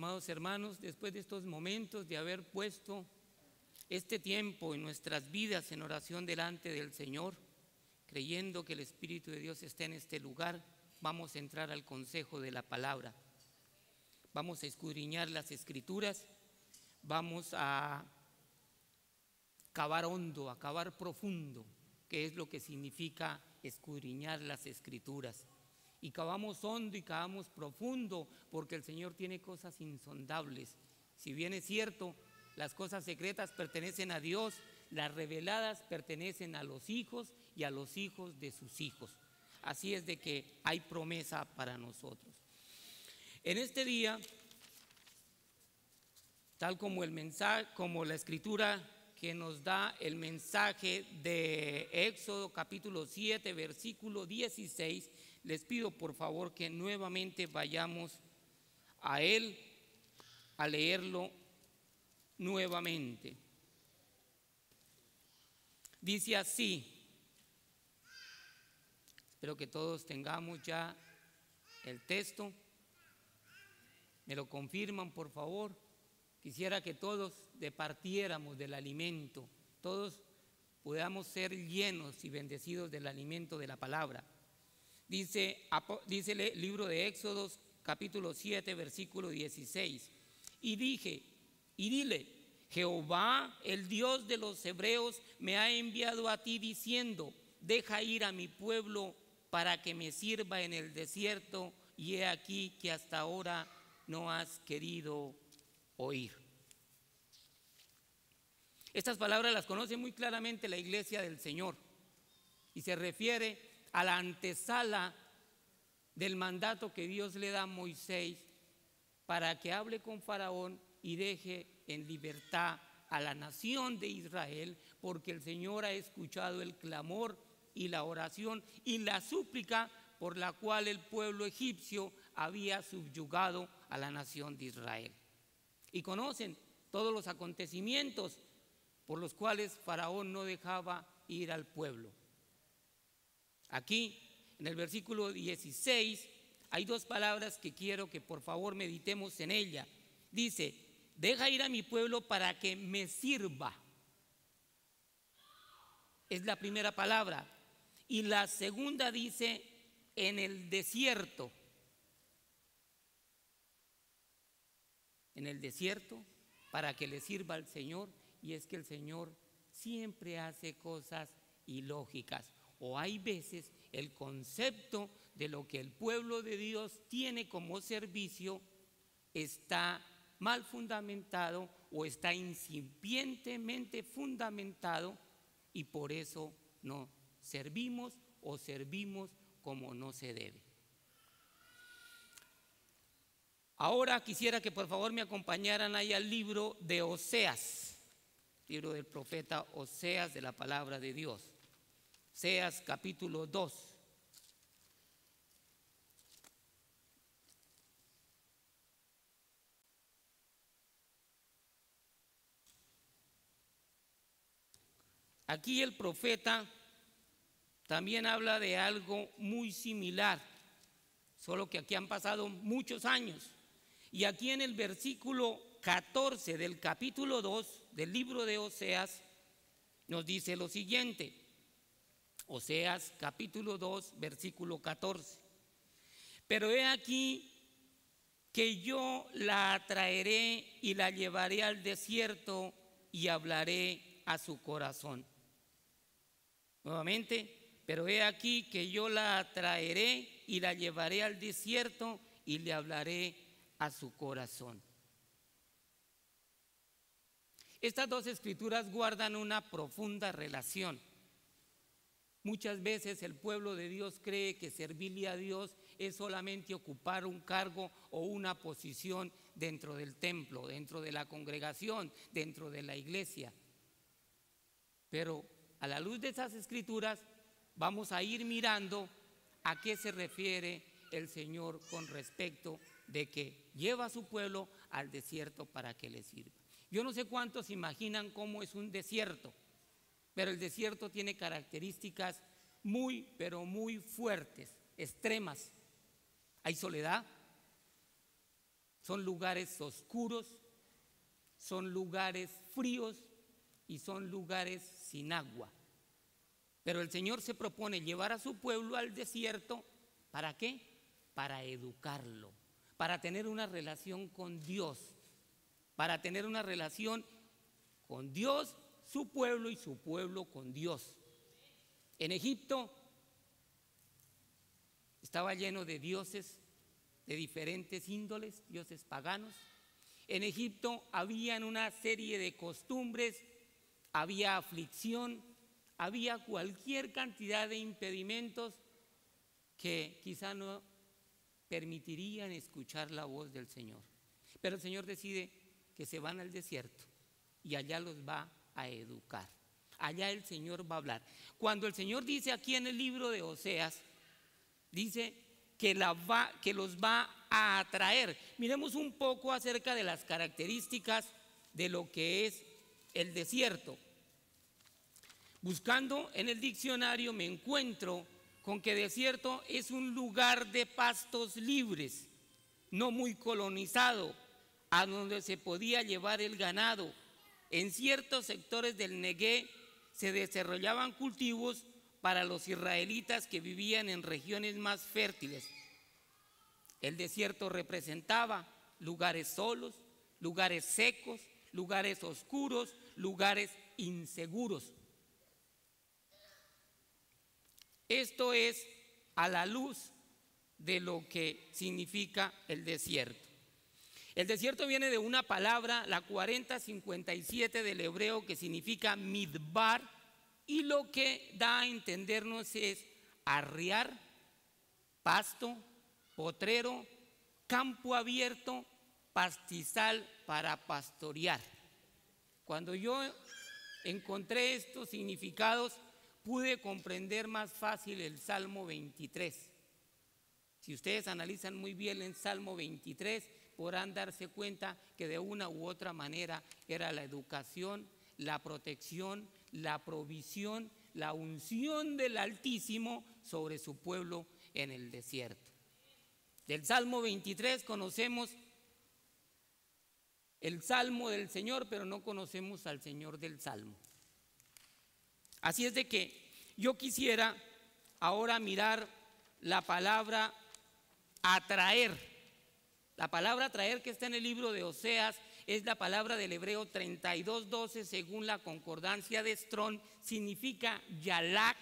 amados hermanos, después de estos momentos de haber puesto este tiempo en nuestras vidas en oración delante del Señor, creyendo que el Espíritu de Dios está en este lugar, vamos a entrar al consejo de la palabra. Vamos a escudriñar las Escrituras, vamos a cavar hondo, a cavar profundo, que es lo que significa escudriñar las Escrituras. Y cavamos hondo y cavamos profundo porque el Señor tiene cosas insondables. Si bien es cierto, las cosas secretas pertenecen a Dios, las reveladas pertenecen a los hijos y a los hijos de sus hijos. Así es de que hay promesa para nosotros. En este día, tal como el mensaje, como la Escritura que nos da el mensaje de Éxodo capítulo 7, versículo 16, les pido por favor que nuevamente vayamos a él, a leerlo nuevamente. Dice así, espero que todos tengamos ya el texto, me lo confirman por favor. Quisiera que todos departiéramos del alimento, todos podamos ser llenos y bendecidos del alimento de la palabra. Dice el libro de Éxodo capítulo 7 versículo 16, y dile, Jehová el Dios de los hebreos me ha enviado a ti diciendo, deja ir a mi pueblo para que me sirva en el desierto, y he aquí que hasta ahora no has querido oír. Estas palabras las conoce muy claramente la iglesia del Señor y se refiere a la antesala del mandato que Dios le da a Moisés para que hable con Faraón y deje en libertad a la nación de Israel, porque el Señor ha escuchado el clamor y la oración y la súplica por la cual el pueblo egipcio había subyugado a la nación de Israel. Y conocen todos los acontecimientos por los cuales Faraón no dejaba ir al pueblo. Aquí, en el versículo 16, hay dos palabras que quiero que por favor meditemos en ella. Dice, deja ir a mi pueblo para que me sirva. Es la primera palabra. Y la segunda dice, en el desierto. En el desierto, para que le sirva al Señor. Y es que el Señor siempre hace cosas ilógicas. O hay veces el concepto de lo que el pueblo de Dios tiene como servicio está mal fundamentado o está incipientemente fundamentado y por eso no servimos o servimos como no se debe. Ahora quisiera que por favor me acompañaran ahí al libro de Oseas, libro del profeta Oseas de la palabra de Dios. Oseas capítulo 2. Aquí el profeta también habla de algo muy similar, solo que aquí han pasado muchos años. Y aquí en el versículo 14 del capítulo 2 del libro de Oseas nos dice lo siguiente. Oseas capítulo 2 versículo 14. Pero he aquí que yo la traeré y la llevaré al desierto y hablaré a su corazón. Nuevamente, pero he aquí que yo la traeré y la llevaré al desierto y le hablaré a su corazón. Estas dos escrituras guardan una profunda relación. Muchas veces el pueblo de Dios cree que servirle a Dios es solamente ocupar un cargo o una posición dentro del templo, dentro de la congregación, dentro de la iglesia. Pero a la luz de esas escrituras vamos a ir mirando a qué se refiere el Señor con respecto de que lleva a su pueblo al desierto para que le sirva. Yo no sé cuántos imaginan cómo es un desierto, pero el desierto tiene características muy, pero muy fuertes, extremas. Hay soledad son lugares oscuros, son lugares fríos y son lugares sin agua. Pero el Señor se propone llevar a su pueblo al desierto. ¿Para qué? Para educarlo, para tener una relación con Dios, para tener una relación con Dios, su pueblo y su pueblo con Dios. En Egipto estaba lleno de dioses de diferentes índoles, dioses paganos. En Egipto había una serie de costumbres, había aflicción, había cualquier cantidad de impedimentos que quizá no permitirían escuchar la voz del Señor. Pero el Señor decide que se van al desierto y allá los va a educar. Allá el Señor va a hablar. Cuando el Señor dice aquí en el libro de Oseas, dice que los va a atraer. Miremos un poco acerca de las características de lo que es el desierto. Buscando en el diccionario me encuentro con que desierto es un lugar de pastos libres, no muy colonizado, a donde se podía llevar el ganado. En ciertos sectores del Neguev se desarrollaban cultivos para los israelitas que vivían en regiones más fértiles. El desierto representaba lugares solos, lugares secos, lugares oscuros, lugares inseguros. Esto es a la luz de lo que significa el desierto. El desierto viene de una palabra, la 4057 del hebreo, que significa midbar, y lo que da a entendernos es arriar, pasto, potrero, campo abierto, pastizal para pastorear. Cuando yo encontré estos significados, pude comprender más fácil el Salmo 23. Si ustedes analizan muy bien el Salmo 23, podrán darse cuenta que de una u otra manera era la educación, la protección, la provisión, la unción del Altísimo sobre su pueblo en el desierto. Del Salmo 23 conocemos el Salmo del Señor, pero no conocemos al Señor del Salmo. Así es de que yo quisiera ahora mirar la palabra atraer. La palabra atraer que está en el libro de Oseas es la palabra del hebreo 32:12 según la concordancia de Strong, significa yalak,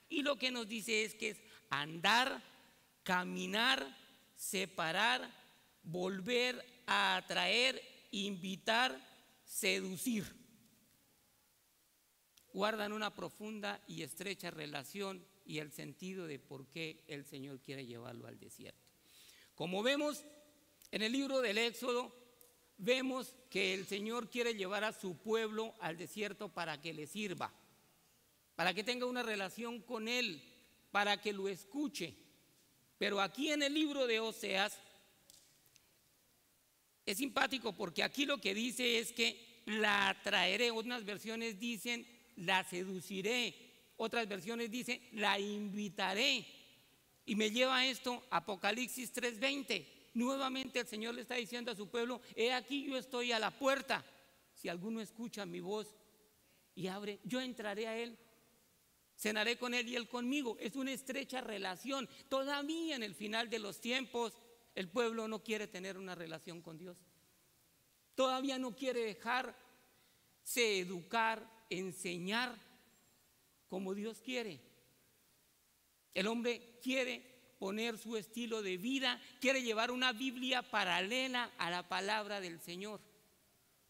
y lo que nos dice es que es andar, caminar, separar, volver a atraer, invitar, seducir. Guardan una profunda y estrecha relación y el sentido de por qué el Señor quiere llevarlo al desierto. Como vemos en el libro del Éxodo, vemos que el Señor quiere llevar a su pueblo al desierto para que le sirva, para que tenga una relación con Él, para que lo escuche. Pero aquí en el libro de Oseas es simpático porque aquí lo que dice es que la atraeré. Unas versiones dicen la seduciré, otras versiones dicen la invitaré. Y me lleva a esto Apocalipsis 3:20. Nuevamente el Señor le está diciendo a su pueblo: he aquí yo estoy a la puerta. Si alguno escucha mi voz y abre, yo entraré a él, cenaré con él y él conmigo. Es una estrecha relación. Todavía en el final de los tiempos el pueblo no quiere tener una relación con Dios. Todavía no quiere dejarse educar, enseñar como Dios quiere. El hombre quiere poner su estilo de vida, quiere llevar una Biblia paralela a la palabra del Señor.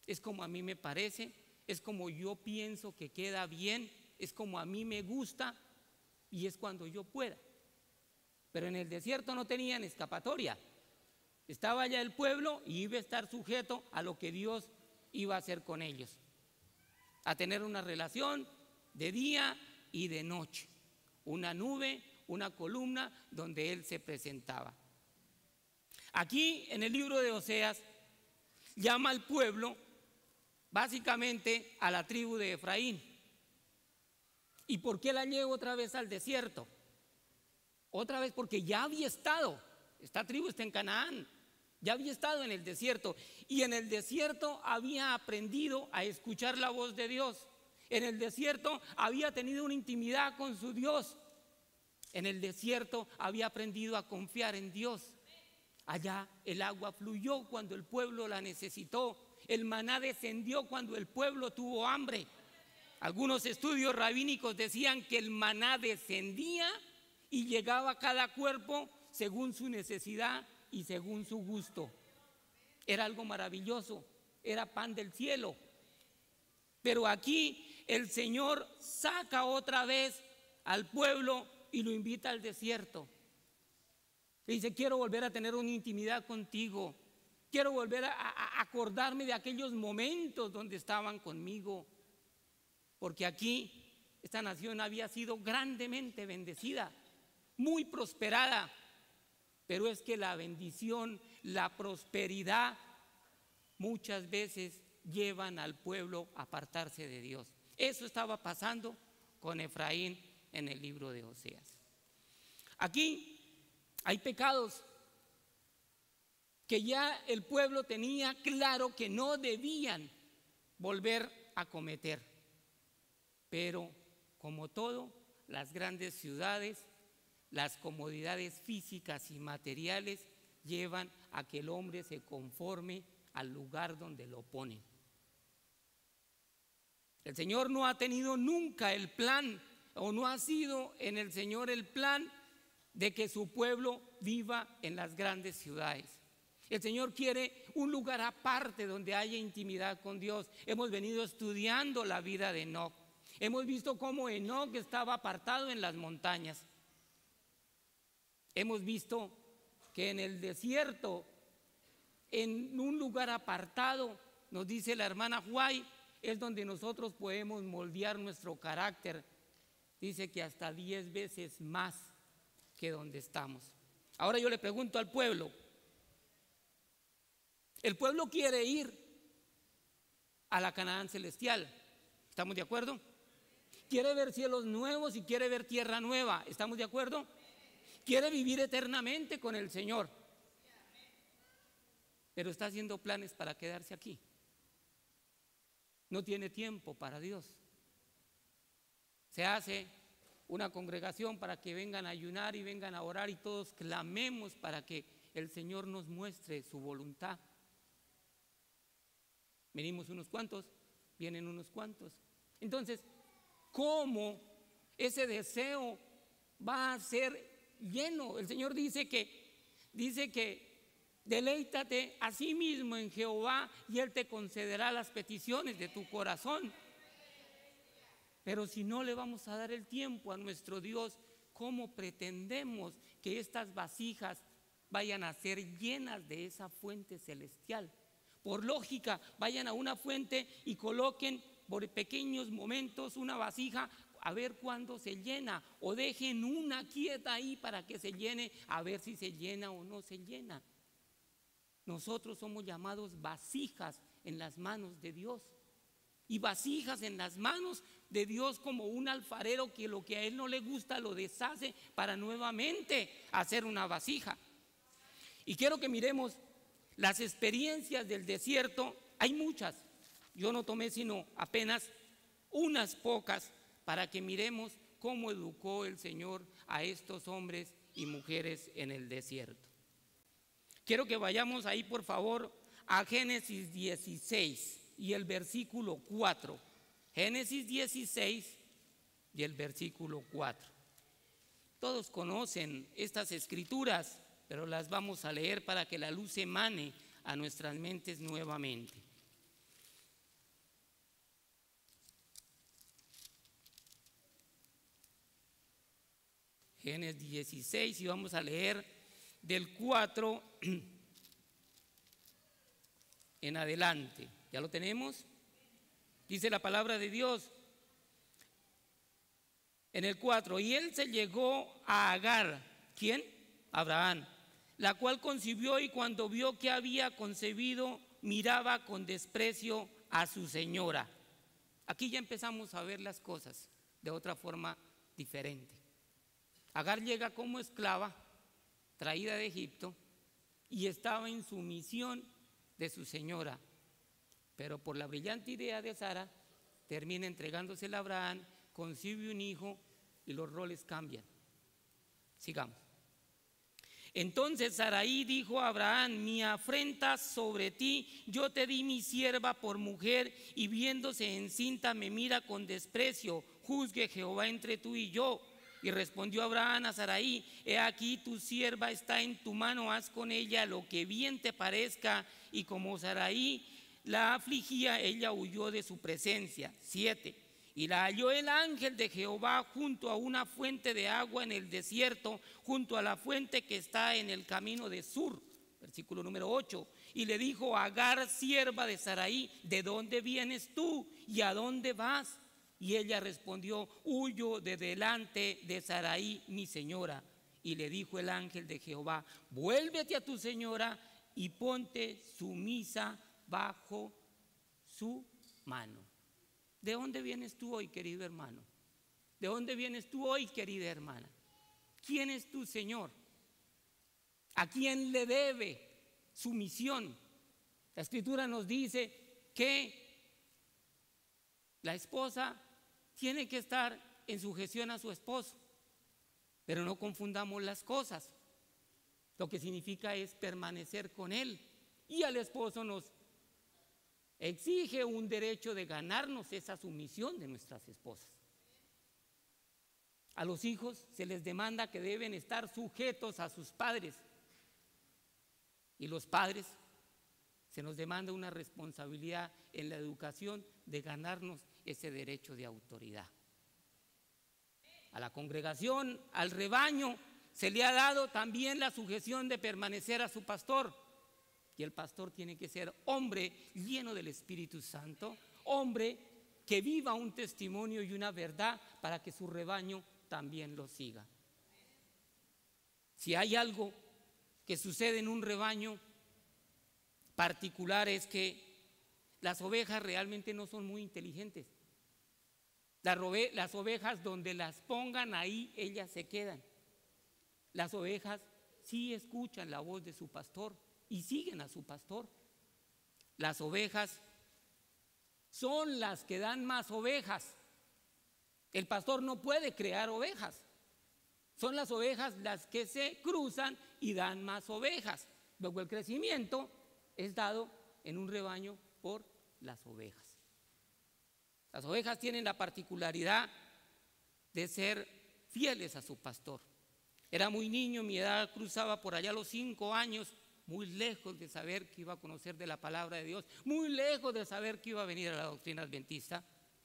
Es como a mí me parece, es como yo pienso que queda bien, es como a mí me gusta y es cuando yo pueda. Pero en el desierto no tenían escapatoria. Estaba ya el pueblo y iba a estar sujeto a lo que Dios iba a hacer con ellos, a tener una relación de día y de noche, una nube, una columna donde Él se presentaba. Aquí en el libro de Oseas llama al pueblo básicamente a la tribu de Efraín. ¿Y por qué la llevo otra vez al desierto? Otra vez porque ya había estado. Esta tribu está en Canaán. Ya había estado en el desierto y en el desierto había aprendido a escuchar la voz de Dios. En el desierto había tenido una intimidad con su Dios. En el desierto había aprendido a confiar en Dios. Allá el agua fluyó cuando el pueblo la necesitó. El maná descendió cuando el pueblo tuvo hambre. Algunos estudios rabínicos decían que el maná descendía y llegaba a cada cuerpo según su necesidad y según su gusto. Era algo maravilloso, era pan del cielo. Pero aquí el Señor saca otra vez al pueblo y lo invita al desierto. Le dice: quiero volver a tener una intimidad contigo. Quiero volver a acordarme de aquellos momentos donde estaban conmigo. Porque aquí esta nación había sido grandemente bendecida, muy prosperada. Pero es que la bendición, la prosperidad, muchas veces llevan al pueblo a apartarse de Dios. Eso estaba pasando con Efraín en el libro de Oseas. Aquí hay pecados que ya el pueblo tenía claro que no debían volver a cometer. Pero como todo, las grandes ciudades, las comodidades físicas y materiales llevan a que el hombre se conforme al lugar donde lo ponen. El Señor no ha tenido nunca el plan, o no ha sido en el Señor el plan de que su pueblo viva en las grandes ciudades. El Señor quiere un lugar aparte donde haya intimidad con Dios. Hemos venido estudiando la vida de Enoc. Hemos visto cómo Enoc estaba apartado en las montañas. Hemos visto que en el desierto, en un lugar apartado, nos dice la hermana Huay, es donde nosotros podemos moldear nuestro carácter. Dice que hasta 10 veces más que donde estamos. Ahora yo le pregunto al pueblo. El pueblo quiere ir a la Canaán celestial. ¿Estamos de acuerdo? Quiere ver cielos nuevos y quiere ver tierra nueva. ¿Estamos de acuerdo? Quiere vivir eternamente con el Señor. Pero está haciendo planes para quedarse aquí. No tiene tiempo para Dios. Se hace una congregación para que vengan a ayunar y vengan a orar y todos clamemos para que el Señor nos muestre su voluntad. Venimos unos cuantos, vienen unos cuantos. Entonces, ¿cómo ese deseo va a ser lleno? El Señor dice que deleítate a sí mismo en Jehová y Él te concederá las peticiones de tu corazón. Pero si no le vamos a dar el tiempo a nuestro Dios, ¿cómo pretendemos que estas vasijas vayan a ser llenas de esa fuente celestial? Por lógica, vayan a una fuente y coloquen por pequeños momentos una vasija a ver cuándo se llena, o dejen una quieta ahí para que se llene, a ver si se llena o no se llena. Nosotros somos llamados vasijas en las manos de Dios, y vasijas en las manos de Dios como un alfarero que lo que a él no le gusta lo deshace para nuevamente hacer una vasija. Y quiero que miremos las experiencias del desierto. Hay muchas, yo no tomé sino apenas unas pocas para que miremos cómo educó el Señor a estos hombres y mujeres en el desierto. Quiero que vayamos ahí, por favor, a Génesis 16 y el versículo 4. Génesis 16 y el versículo 4. Todos conocen estas escrituras, pero las vamos a leer para que la luz emane a nuestras mentes nuevamente. Génesis 16 y vamos a leer del 4 en adelante. ¿Ya lo tenemos? Dice la palabra de Dios en el 4: y él se llegó a Agar. ¿Quién? Abraham, la cual concibió, y cuando vio que había concebido, miraba con desprecio a su señora. Aquí ya empezamos a ver las cosas de otra forma diferente. Agar llega como esclava, traída de Egipto, y estaba en sumisión de su señora. Pero por la brillante idea de Sara, termina entregándosela a Abraham, concibe un hijo y los roles cambian. Sigamos. Entonces Sarai dijo a Abraham: mi afrenta sobre ti, yo te di mi sierva por mujer, y viéndose encinta me mira con desprecio. Juzgue Jehová entre tú y yo. Y respondió Abraham a Sarai: he aquí tu sierva está en tu mano, haz con ella lo que bien te parezca. Y como Sarai la afligía, ella huyó de su presencia. 7. Y la halló el ángel de Jehová junto a una fuente de agua en el desierto, junto a la fuente que está en el camino de Sur. Versículo número 8. Y le dijo: Agar, sierva de Sarai, ¿de dónde vienes tú y a dónde vas? Y ella respondió: huyo de delante de Sarai, mi señora. Y le dijo el ángel de Jehová: vuélvete a tu señora y ponte sumisa bajo su mano. ¿De dónde vienes tú hoy, querido hermano? ¿De dónde vienes tú hoy, querida hermana? ¿Quién es tu Señor? ¿A quién le debe su misión? La Escritura nos dice que la esposa tiene que estar en sujeción a su esposo, pero no confundamos las cosas. Lo que significa es permanecer con él, y al esposo nos exige un derecho de ganarnos esa sumisión de nuestras esposas. A los hijos se les demanda que deben estar sujetos a sus padres, y los padres se nos demanda una responsabilidad en la educación de ganarnos ese derecho de autoridad. A la congregación, al rebaño, se le ha dado también la sujeción de permanecer a su pastor. Y el pastor tiene que ser hombre lleno del Espíritu Santo, hombre que viva un testimonio y una verdad para que su rebaño también lo siga. Si hay algo que sucede en un rebaño particular, es que las ovejas realmente no son muy inteligentes. Las ovejas, donde las pongan, ahí ellas se quedan. Las ovejas sí escuchan la voz de su pastor y siguen a su pastor. Las ovejas son las que dan más ovejas. El pastor no puede crear ovejas. Son las ovejas las que se cruzan y dan más ovejas. Luego el crecimiento es dado en un rebaño por las ovejas. Las ovejas tienen la particularidad de ser fieles a su pastor. Era muy niño, mi edad cruzaba por allá los 5 años, muy lejos de saber que iba a conocer de la palabra de Dios, muy lejos de saber que iba a venir a la doctrina adventista,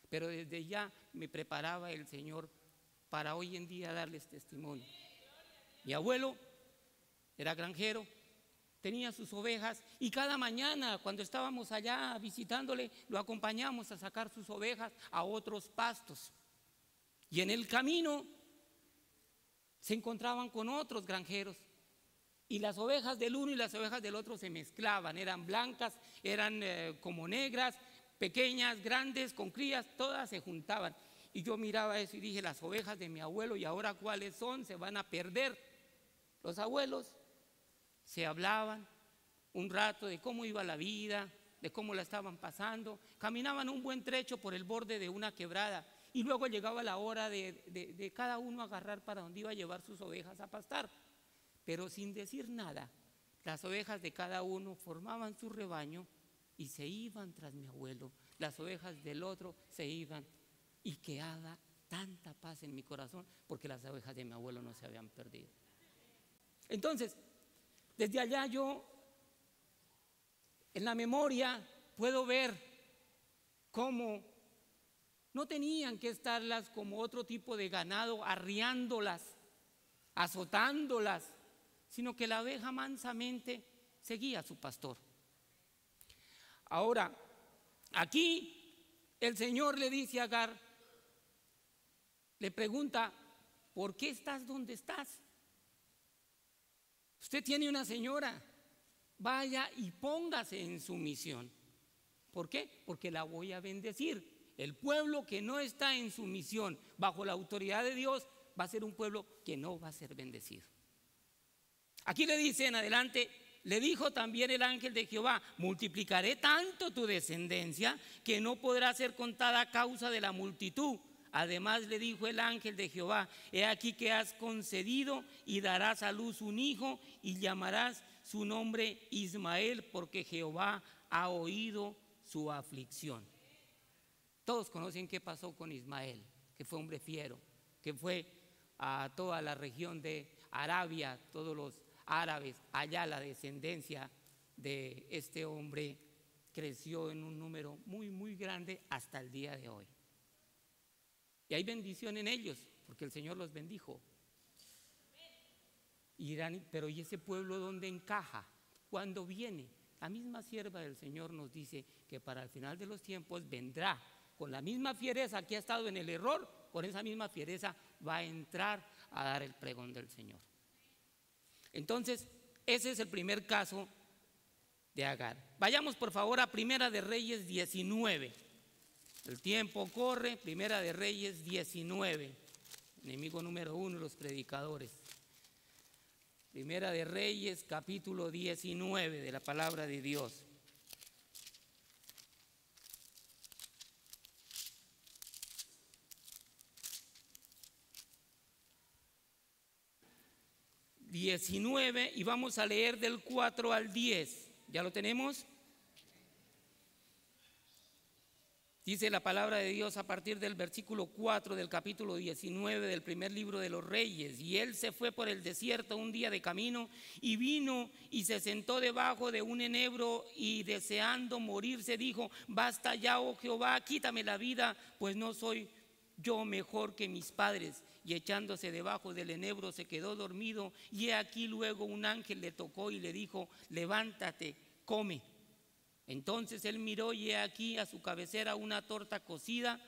pero desde ya me preparaba el Señor para hoy en día darles testimonio. Mi abuelo era granjero, tenía sus ovejas, y cada mañana cuando estábamos allá visitándole, lo acompañamos a sacar sus ovejas a otros pastos. Y en el camino se encontraban con otros granjeros, y las ovejas del uno y las ovejas del otro se mezclaban. Eran blancas, eran como negras, pequeñas, grandes, con crías, todas se juntaban. Y yo miraba eso y dije: las ovejas de mi abuelo, ¿y ahora cuáles son? Se van a perder. Los abuelos se hablaban un rato de cómo iba la vida, de cómo la estaban pasando. Caminaban un buen trecho por el borde de una quebrada, y luego llegaba la hora de cada uno agarrar para donde iba a llevar sus ovejas a pastar. Pero sin decir nada, las ovejas de cada uno formaban su rebaño y se iban tras mi abuelo. Las ovejas del otro se iban, y quedaba tanta paz en mi corazón porque las ovejas de mi abuelo no se habían perdido. Entonces, desde allá yo, en la memoria, puedo ver cómo no tenían que estarlas como otro tipo de ganado, arriándolas, azotándolas, sino que la oveja mansamente seguía a su pastor. Ahora, aquí el Señor le dice a Agar, le pregunta: ¿por qué estás donde estás? Usted tiene una señora, vaya y póngase en sumisión. ¿Por qué? Porque la voy a bendecir. El pueblo que no está en sumisión bajo la autoridad de Dios va a ser un pueblo que no va a ser bendecido. Aquí le dice en adelante Le dijo también el ángel de Jehová: multiplicaré tanto tu descendencia que no podrá ser contada a causa de la multitud. Además le dijo el ángel de Jehová: he aquí que has concedido y darás a luz un hijo y llamarás su nombre Ismael, porque Jehová ha oído su aflicción. Todos conocen qué pasó con Ismael, que fue hombre fiero, que fue a toda la región de Arabia, todos los árabes, allá la descendencia de este hombre creció en un número muy, muy grande hasta el día de hoy. Y hay bendición en ellos, porque el Señor los bendijo. Y dirán: pero ¿y ese pueblo dónde encaja? ¿Cuándo viene? La misma sierva del Señor nos dice que para el final de los tiempos vendrá con la misma fiereza que ha estado en el error, con esa misma fiereza va a entrar a dar el pregón del Señor. Entonces, ese es el primer caso de Agar. Vayamos por favor a Primera de Reyes 19. El tiempo corre. Primera de Reyes 19. Enemigo número 1, los predicadores. Primera de Reyes, capítulo 19 de la palabra de Dios. Y vamos a leer del 4 al 10. ¿Ya lo tenemos? Dice la palabra de Dios a partir del versículo 4 del capítulo 19 del primer libro de los Reyes. Y él se fue por el desierto un día de camino, y vino y se sentó debajo de un enebro, y deseando morirse dijo: basta ya, oh Jehová, quítame la vida, pues no soy yo mejor que mis padres. Y echándose debajo del enebro se quedó dormido, y he aquí luego un ángel le tocó y le dijo: levántate, come. Entonces él miró, y he aquí a su cabecera una torta cocida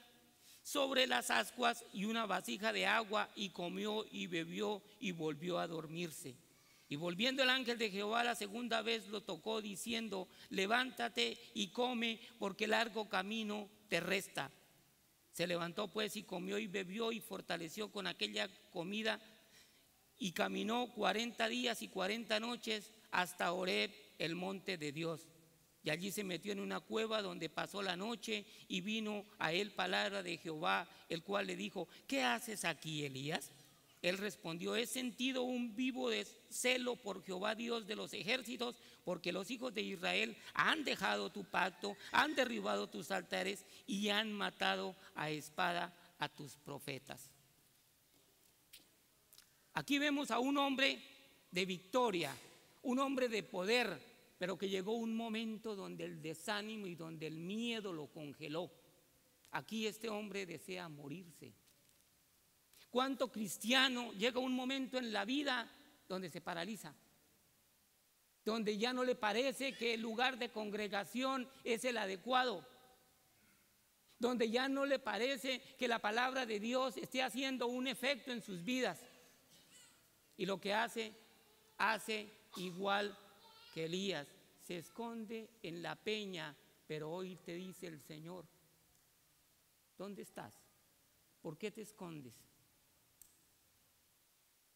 sobre las ascuas y una vasija de agua, y comió y bebió y volvió a dormirse. Y volviendo el ángel de Jehová la segunda vez lo tocó, diciendo: levántate y come, porque largo camino te resta. Se levantó pues y comió y bebió y fortaleció con aquella comida, y caminó 40 días y 40 noches hasta Horeb, el monte de Dios. Y allí se metió en una cueva donde pasó la noche, y vino a él palabra de Jehová, el cual le dijo: ¿qué haces aquí, Elías? Él respondió: he sentido un vivo celo por Jehová Dios de los ejércitos, porque los hijos de Israel han dejado tu pacto, han derribado tus altares y han matado a espada a tus profetas. Aquí vemos a un hombre de victoria, un hombre de poder, pero que llegó un momento donde el desánimo y donde el miedo lo congeló. Aquí este hombre desea morirse. ¿Cuánto cristiano llega un momento en la vida donde se paraliza? Donde ya no le parece que el lugar de congregación es el adecuado. Donde ya no le parece que la palabra de Dios esté haciendo un efecto en sus vidas. Y lo que hace igual que Elías, se esconde en la peña. Pero hoy te dice el Señor: ¿dónde estás? ¿Por qué te escondes?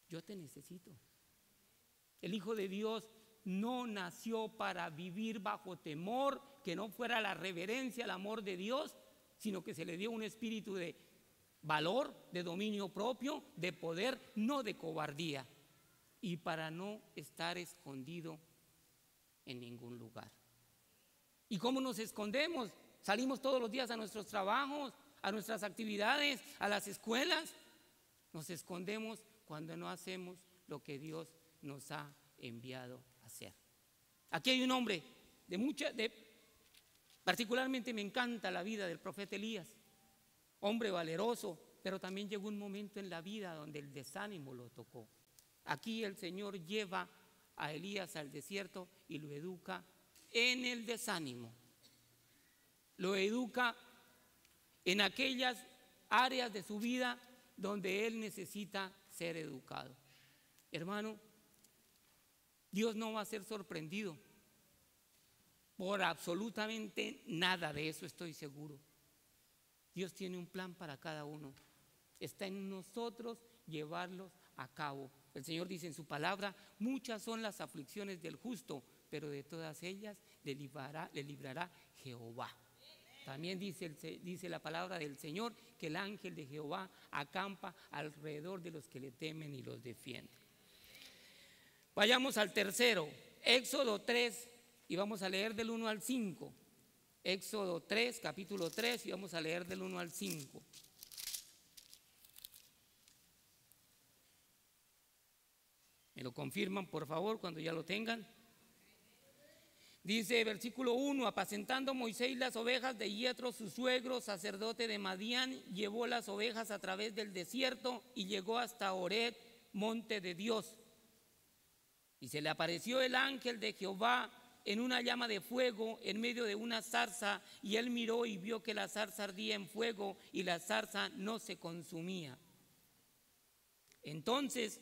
Yo te necesito. El Hijo de Dios no nació para vivir bajo temor, que no fuera la reverencia al amor de Dios, sino que se le dio un espíritu de valor, de dominio propio, de poder, no de cobardía, y para no estar escondido en ningún lugar. ¿Y cómo nos escondemos? Salimos todos los días a nuestros trabajos, a nuestras actividades, a las escuelas. Nos escondemos cuando no hacemos lo que Dios nos ha enviado a hacer. Aquí hay un hombre particularmente me encanta la vida del profeta Elías, hombre valeroso, pero también llegó un momento en la vida donde el desánimo lo tocó. Aquí el Señor lleva a Elías al desierto y lo educa en el desánimo. Lo educa en aquellas áreas de su vida donde él necesita ser educado. Hermano, Dios no va a ser sorprendido por absolutamente nada, de eso estoy seguro. Dios tiene un plan para cada uno. Está en nosotros llevarlos a cabo. El Señor dice en su palabra: muchas son las aflicciones del justo, pero de todas ellas le librará Jehová. También dice la palabra del Señor que el ángel de Jehová acampa alrededor de los que le temen y los defiende. Vayamos al tercero, Éxodo 3, y vamos a leer del 1 al 5. Éxodo 3, capítulo 3, y vamos a leer del 1 al 5. ¿Me lo confirman, por favor, cuando ya lo tengan? Dice versículo 1: apacentando Moisés las ovejas de Yetro, su suegro, sacerdote de Madián, llevó las ovejas a través del desierto y llegó hasta Horeb, monte de Dios. Y se le apareció el ángel de Jehová en una llama de fuego en medio de una zarza, y él miró y vio que la zarza ardía en fuego y la zarza no se consumía. Entonces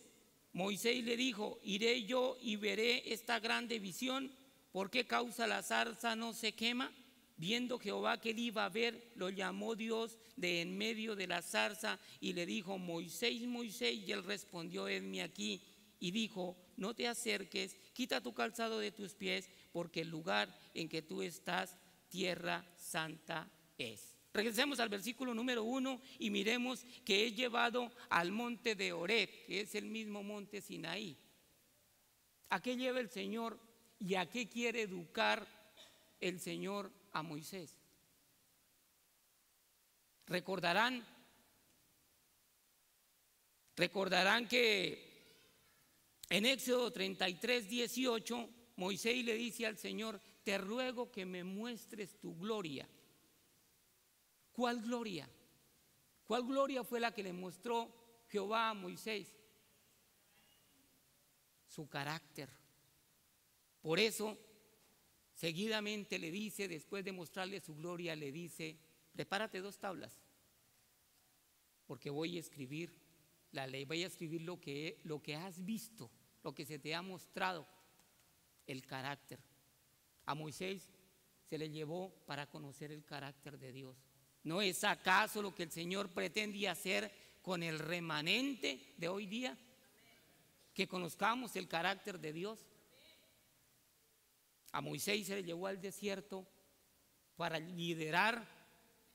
Moisés le dijo: iré yo y veré esta grande visión. ¿Por qué causa la zarza no se quema? Viendo Jehová que él iba a ver, lo llamó Dios de en medio de la zarza y le dijo: Moisés, Moisés. Y él respondió: heme aquí. Y dijo: no te acerques, quita tu calzado de tus pies, porque el lugar en que tú estás, tierra santa es. Regresemos al versículo número 1 y miremos que es llevado al monte de Horeb, que es el mismo monte Sinaí. ¿A qué lleva el Señor y a qué quiere educar el Señor a Moisés? Recordarán que en Éxodo 33, 18, Moisés le dice al Señor: te ruego que me muestres tu gloria. ¿Cuál gloria? ¿Cuál gloria fue la que le mostró Jehová a Moisés? Su carácter. Por eso, seguidamente le dice, después de mostrarle su gloria, le dice: prepárate 2 tablas, porque voy a escribir la ley, voy a escribir lo que has visto, lo que se te ha mostrado, el carácter. A Moisés se le llevó para conocer el carácter de Dios. ¿No es acaso lo que el Señor pretende hacer con el remanente de hoy día? Que conozcamos el carácter de Dios. A Moisés se le llevó al desierto para liderar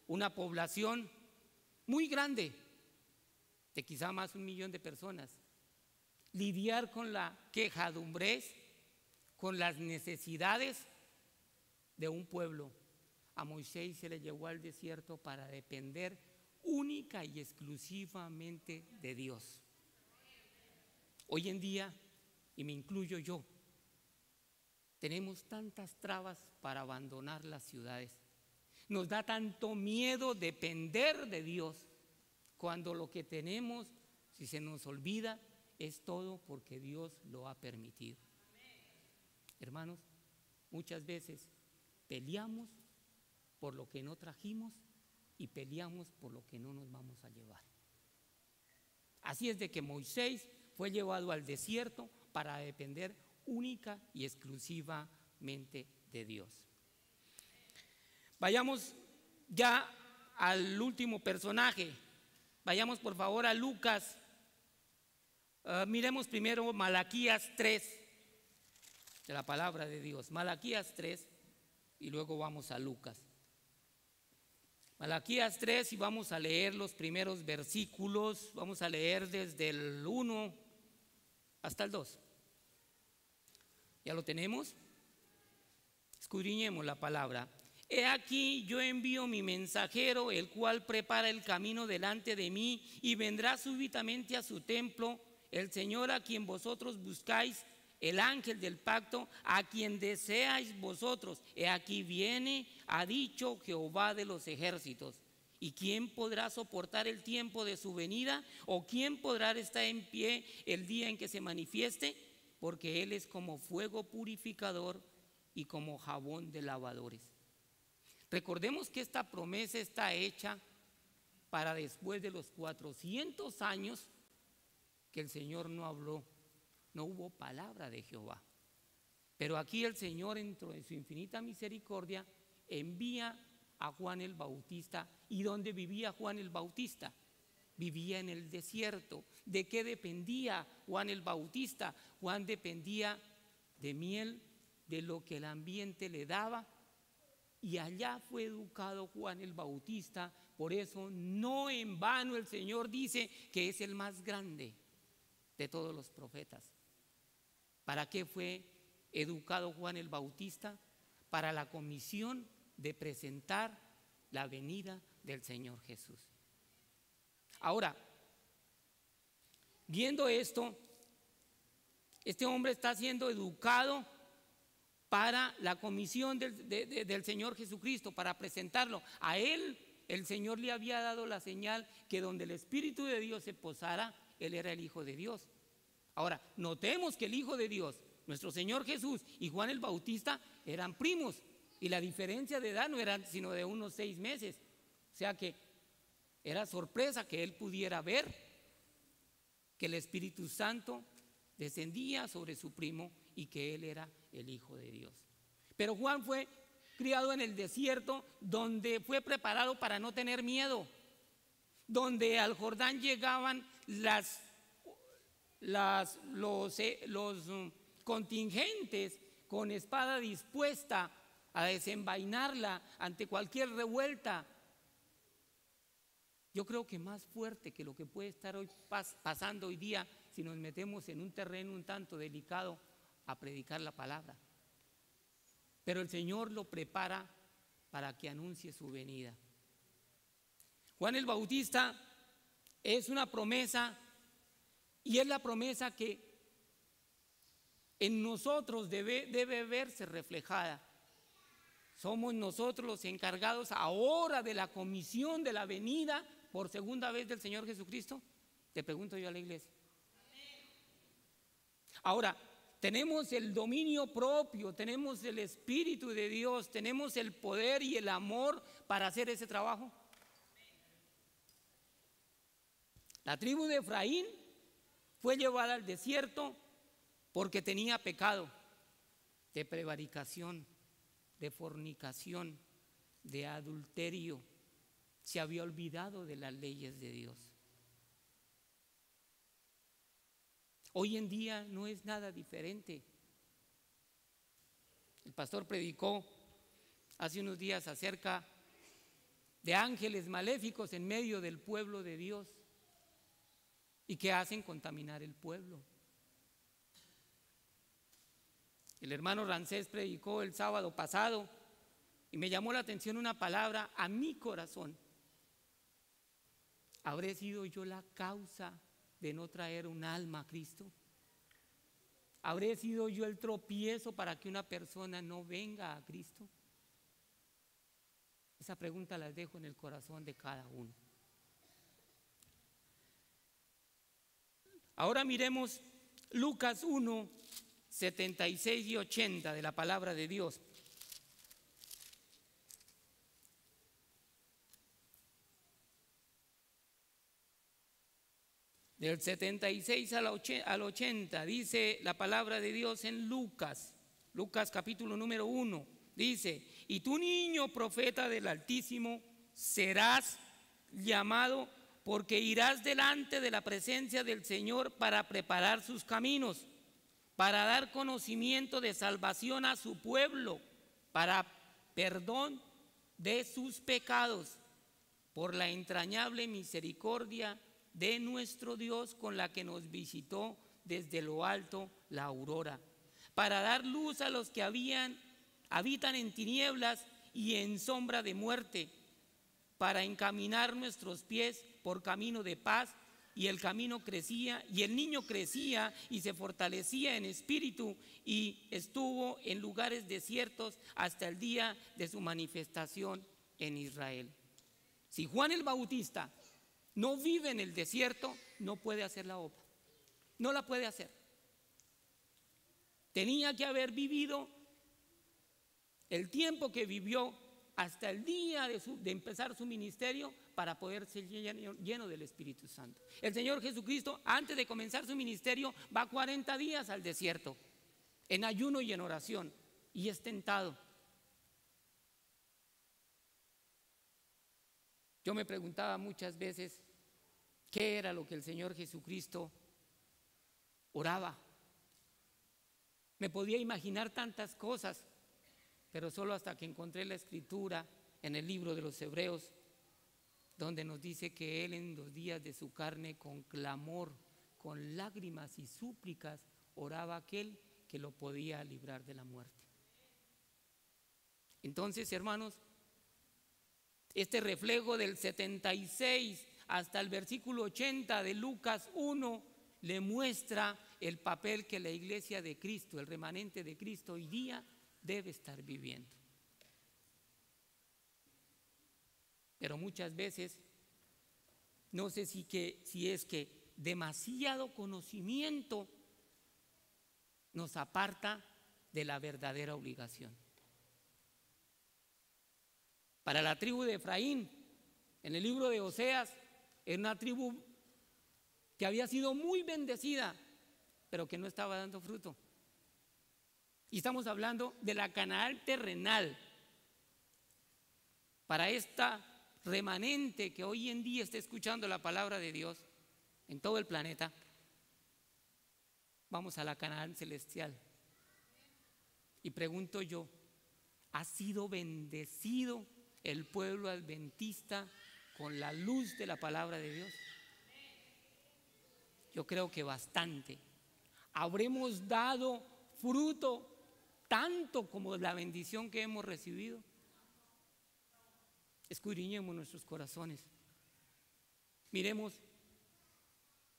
una población muy grande, de quizá más de 1 millón de personas, lidiar con la quejadumbrez, con las necesidades de un pueblo. A Moisés se le llevó al desierto para depender única y exclusivamente de Dios. Hoy en día, y me incluyo yo, tenemos tantas trabas para abandonar las ciudades. Nos da tanto miedo depender de Dios, cuando lo que tenemos, si se nos olvida, es todo porque Dios lo ha permitido. Hermanos, muchas veces peleamos por lo que no trajimos y peleamos por lo que no nos vamos a llevar. Así es de que Moisés fue llevado al desierto para depender única y exclusivamente de Dios. Vayamos ya al último personaje. Vayamos por favor a Lucas. Miremos primero Malaquías 3, de la palabra de Dios. Malaquías 3 y luego vamos a Lucas. Malaquías 3 y vamos a leer los primeros versículos. Vamos a leer desde el 1 hasta el 2. ¿Ya lo tenemos? Escudriñemos la palabra. He aquí yo envío mi mensajero, el cual prepara el camino delante de mí, y vendrá súbitamente a su templo el Señor a quien vosotros buscáis, el ángel del pacto, a quien deseáis vosotros. He aquí viene, ha dicho Jehová de los ejércitos. ¿Y quién podrá soportar el tiempo de su venida? ¿O quién podrá estar en pie el día en que se manifieste? Porque Él es como fuego purificador y como jabón de lavadores. Recordemos que esta promesa está hecha para después de los 400 años que el Señor no habló, no hubo palabra de Jehová. Pero aquí el Señor, dentro de su infinita misericordia, envía a Juan el Bautista. ¿Y dónde vivía Juan el Bautista? vivía en el desierto. ¿De qué dependía Juan el Bautista? Juan dependía de miel, de lo que el ambiente le daba, y allá fue educado Juan el Bautista. Por eso no en vano el Señor dice que es el más grande de todos los profetas. ¿Para qué fue educado Juan el Bautista? Para la comisión de presentar la venida del Señor Jesús. Ahora, viendo esto, este hombre está siendo educado para la comisión del Señor Jesucristo, para presentarlo. A él el Señor le había dado la señal que donde el Espíritu de Dios se posara, él era el Hijo de Dios. Ahora, notemos que el Hijo de Dios, nuestro Señor Jesús, y Juan el Bautista eran primos, y la diferencia de edad no era sino de unos 6 meses. O sea que era sorpresa que él pudiera ver que el Espíritu Santo descendía sobre su primo y que él era el Hijo de Dios. Pero Juan fue criado en el desierto, donde fue preparado para no tener miedo, donde al Jordán llegaban los contingentes con espada dispuesta a desenvainarla ante cualquier revuelta. Yo creo que más fuerte que lo que puede estar hoy pasando hoy día si nos metemos en un terreno un tanto delicado a predicar la palabra. Pero el Señor lo prepara para que anuncie su venida. Juan el Bautista es una promesa, y es la promesa que en nosotros debe verse reflejada. Somos nosotros los encargados ahora de la comisión de la venida por segunda vez del Señor Jesucristo. Te pregunto yo a la iglesia. Ahora, tenemos el dominio propio, tenemos el Espíritu de Dios, tenemos el poder y el amor para hacer ese trabajo. La tribu de Efraín fue llevada al desierto porque tenía pecado de prevaricación, de fornicación, de adulterio. Se había olvidado de las leyes de Dios. Hoy en día no es nada diferente. El pastor predicó hace unos días acerca de ángeles maléficos en medio del pueblo de Dios y que hacen contaminar el pueblo. El hermano Rancés predicó el sábado pasado y me llamó la atención una palabra a mi corazón. ¿Habré sido yo la causa de no traer un alma a Cristo? ¿Habré sido yo el tropiezo para que una persona no venga a Cristo? Esa pregunta la dejo en el corazón de cada uno. Ahora miremos Lucas 1, 76 y 80 de la palabra de Dios. Del 76 al 80 dice la palabra de Dios en Lucas capítulo número 1. Dice: y tú, niño profeta del Altísimo, serás llamado, porque irás delante de la presencia del Señor para preparar sus caminos, para dar conocimiento de salvación a su pueblo, para perdón de sus pecados, por la entrañable misericordia de nuestro Dios, con la que nos visitó desde lo alto la aurora, para dar luz a los que habitan en tinieblas y en sombra de muerte, para encaminar nuestros pies por camino de paz. Y el camino crecía, y el niño crecía y se fortalecía en espíritu, y estuvo en lugares desiertos hasta el día de su manifestación en Israel. Si Juan el Bautista no vive en el desierto, no puede hacer la obra. No la puede hacer. Tenía que haber vivido el tiempo que vivió hasta el día de empezar su ministerio para poder ser lleno del Espíritu Santo. El Señor Jesucristo, antes de comenzar su ministerio, va 40 días al desierto, en ayuno y en oración, y es tentado. Yo me preguntaba muchas veces, ¿Qué era lo que el Señor Jesucristo oraba? Me podía imaginar tantas cosas, pero solo hasta que encontré la escritura en el libro de los Hebreos, donde nos dice que Él en los días de su carne con clamor, con lágrimas y súplicas, oraba a aquel que lo podía librar de la muerte. Entonces, hermanos, este reflejo del 76 hasta el versículo 80 de Lucas 1 le muestra el papel que la iglesia de Cristo, el remanente de Cristo hoy día debe estar viviendo. Pero muchas veces, no sé si es que demasiado conocimiento nos aparta de la verdadera obligación. Para la tribu de Efraín, en el libro de Oseas, era una tribu que había sido muy bendecida, pero que no estaba dando fruto. Y estamos hablando de la Canaán terrenal. Para esta remanente que hoy en día está escuchando la palabra de Dios en todo el planeta, vamos a la Canaán celestial. Y pregunto yo, ¿ha sido bendecido el pueblo adventista con la luz de la palabra de Dios? Yo creo que bastante. ¿Habremos dado fruto tanto como la bendición que hemos recibido? Escudriñemos nuestros corazones. Miremos,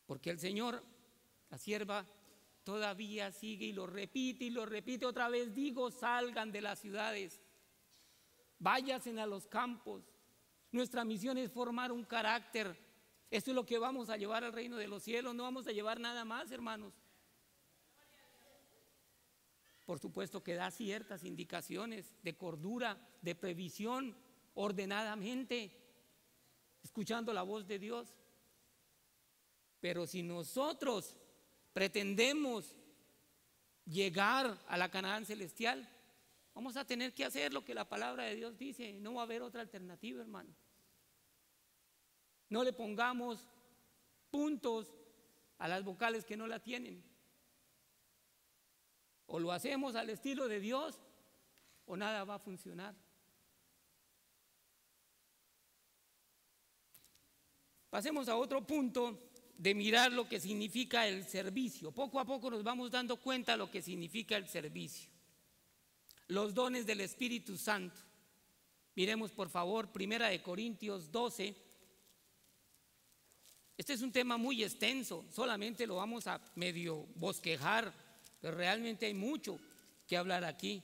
porque el Señor, la sierva, todavía sigue y lo repite otra vez. Digo, salgan de las ciudades, váyanse a los campos. Nuestra misión es formar un carácter. Esto es lo que vamos a llevar al reino de los cielos. No vamos a llevar nada más, hermanos. Por supuesto que da ciertas indicaciones de cordura, de previsión, ordenadamente, escuchando la voz de Dios. Pero si nosotros pretendemos llegar a la Canaán celestial, vamos a tener que hacer lo que la palabra de Dios dice. No va a haber otra alternativa, hermano. No le pongamos puntos a las vocales que no la tienen. O lo hacemos al estilo de Dios o nada va a funcionar. Pasemos a otro punto de mirar lo que significa el servicio. Poco a poco nos vamos dando cuenta de lo que significa el servicio. Los dones del Espíritu Santo. Miremos por favor 1 Corintios 12. Este es un tema muy extenso, solamente lo vamos a medio bosquejar, pero realmente hay mucho que hablar aquí.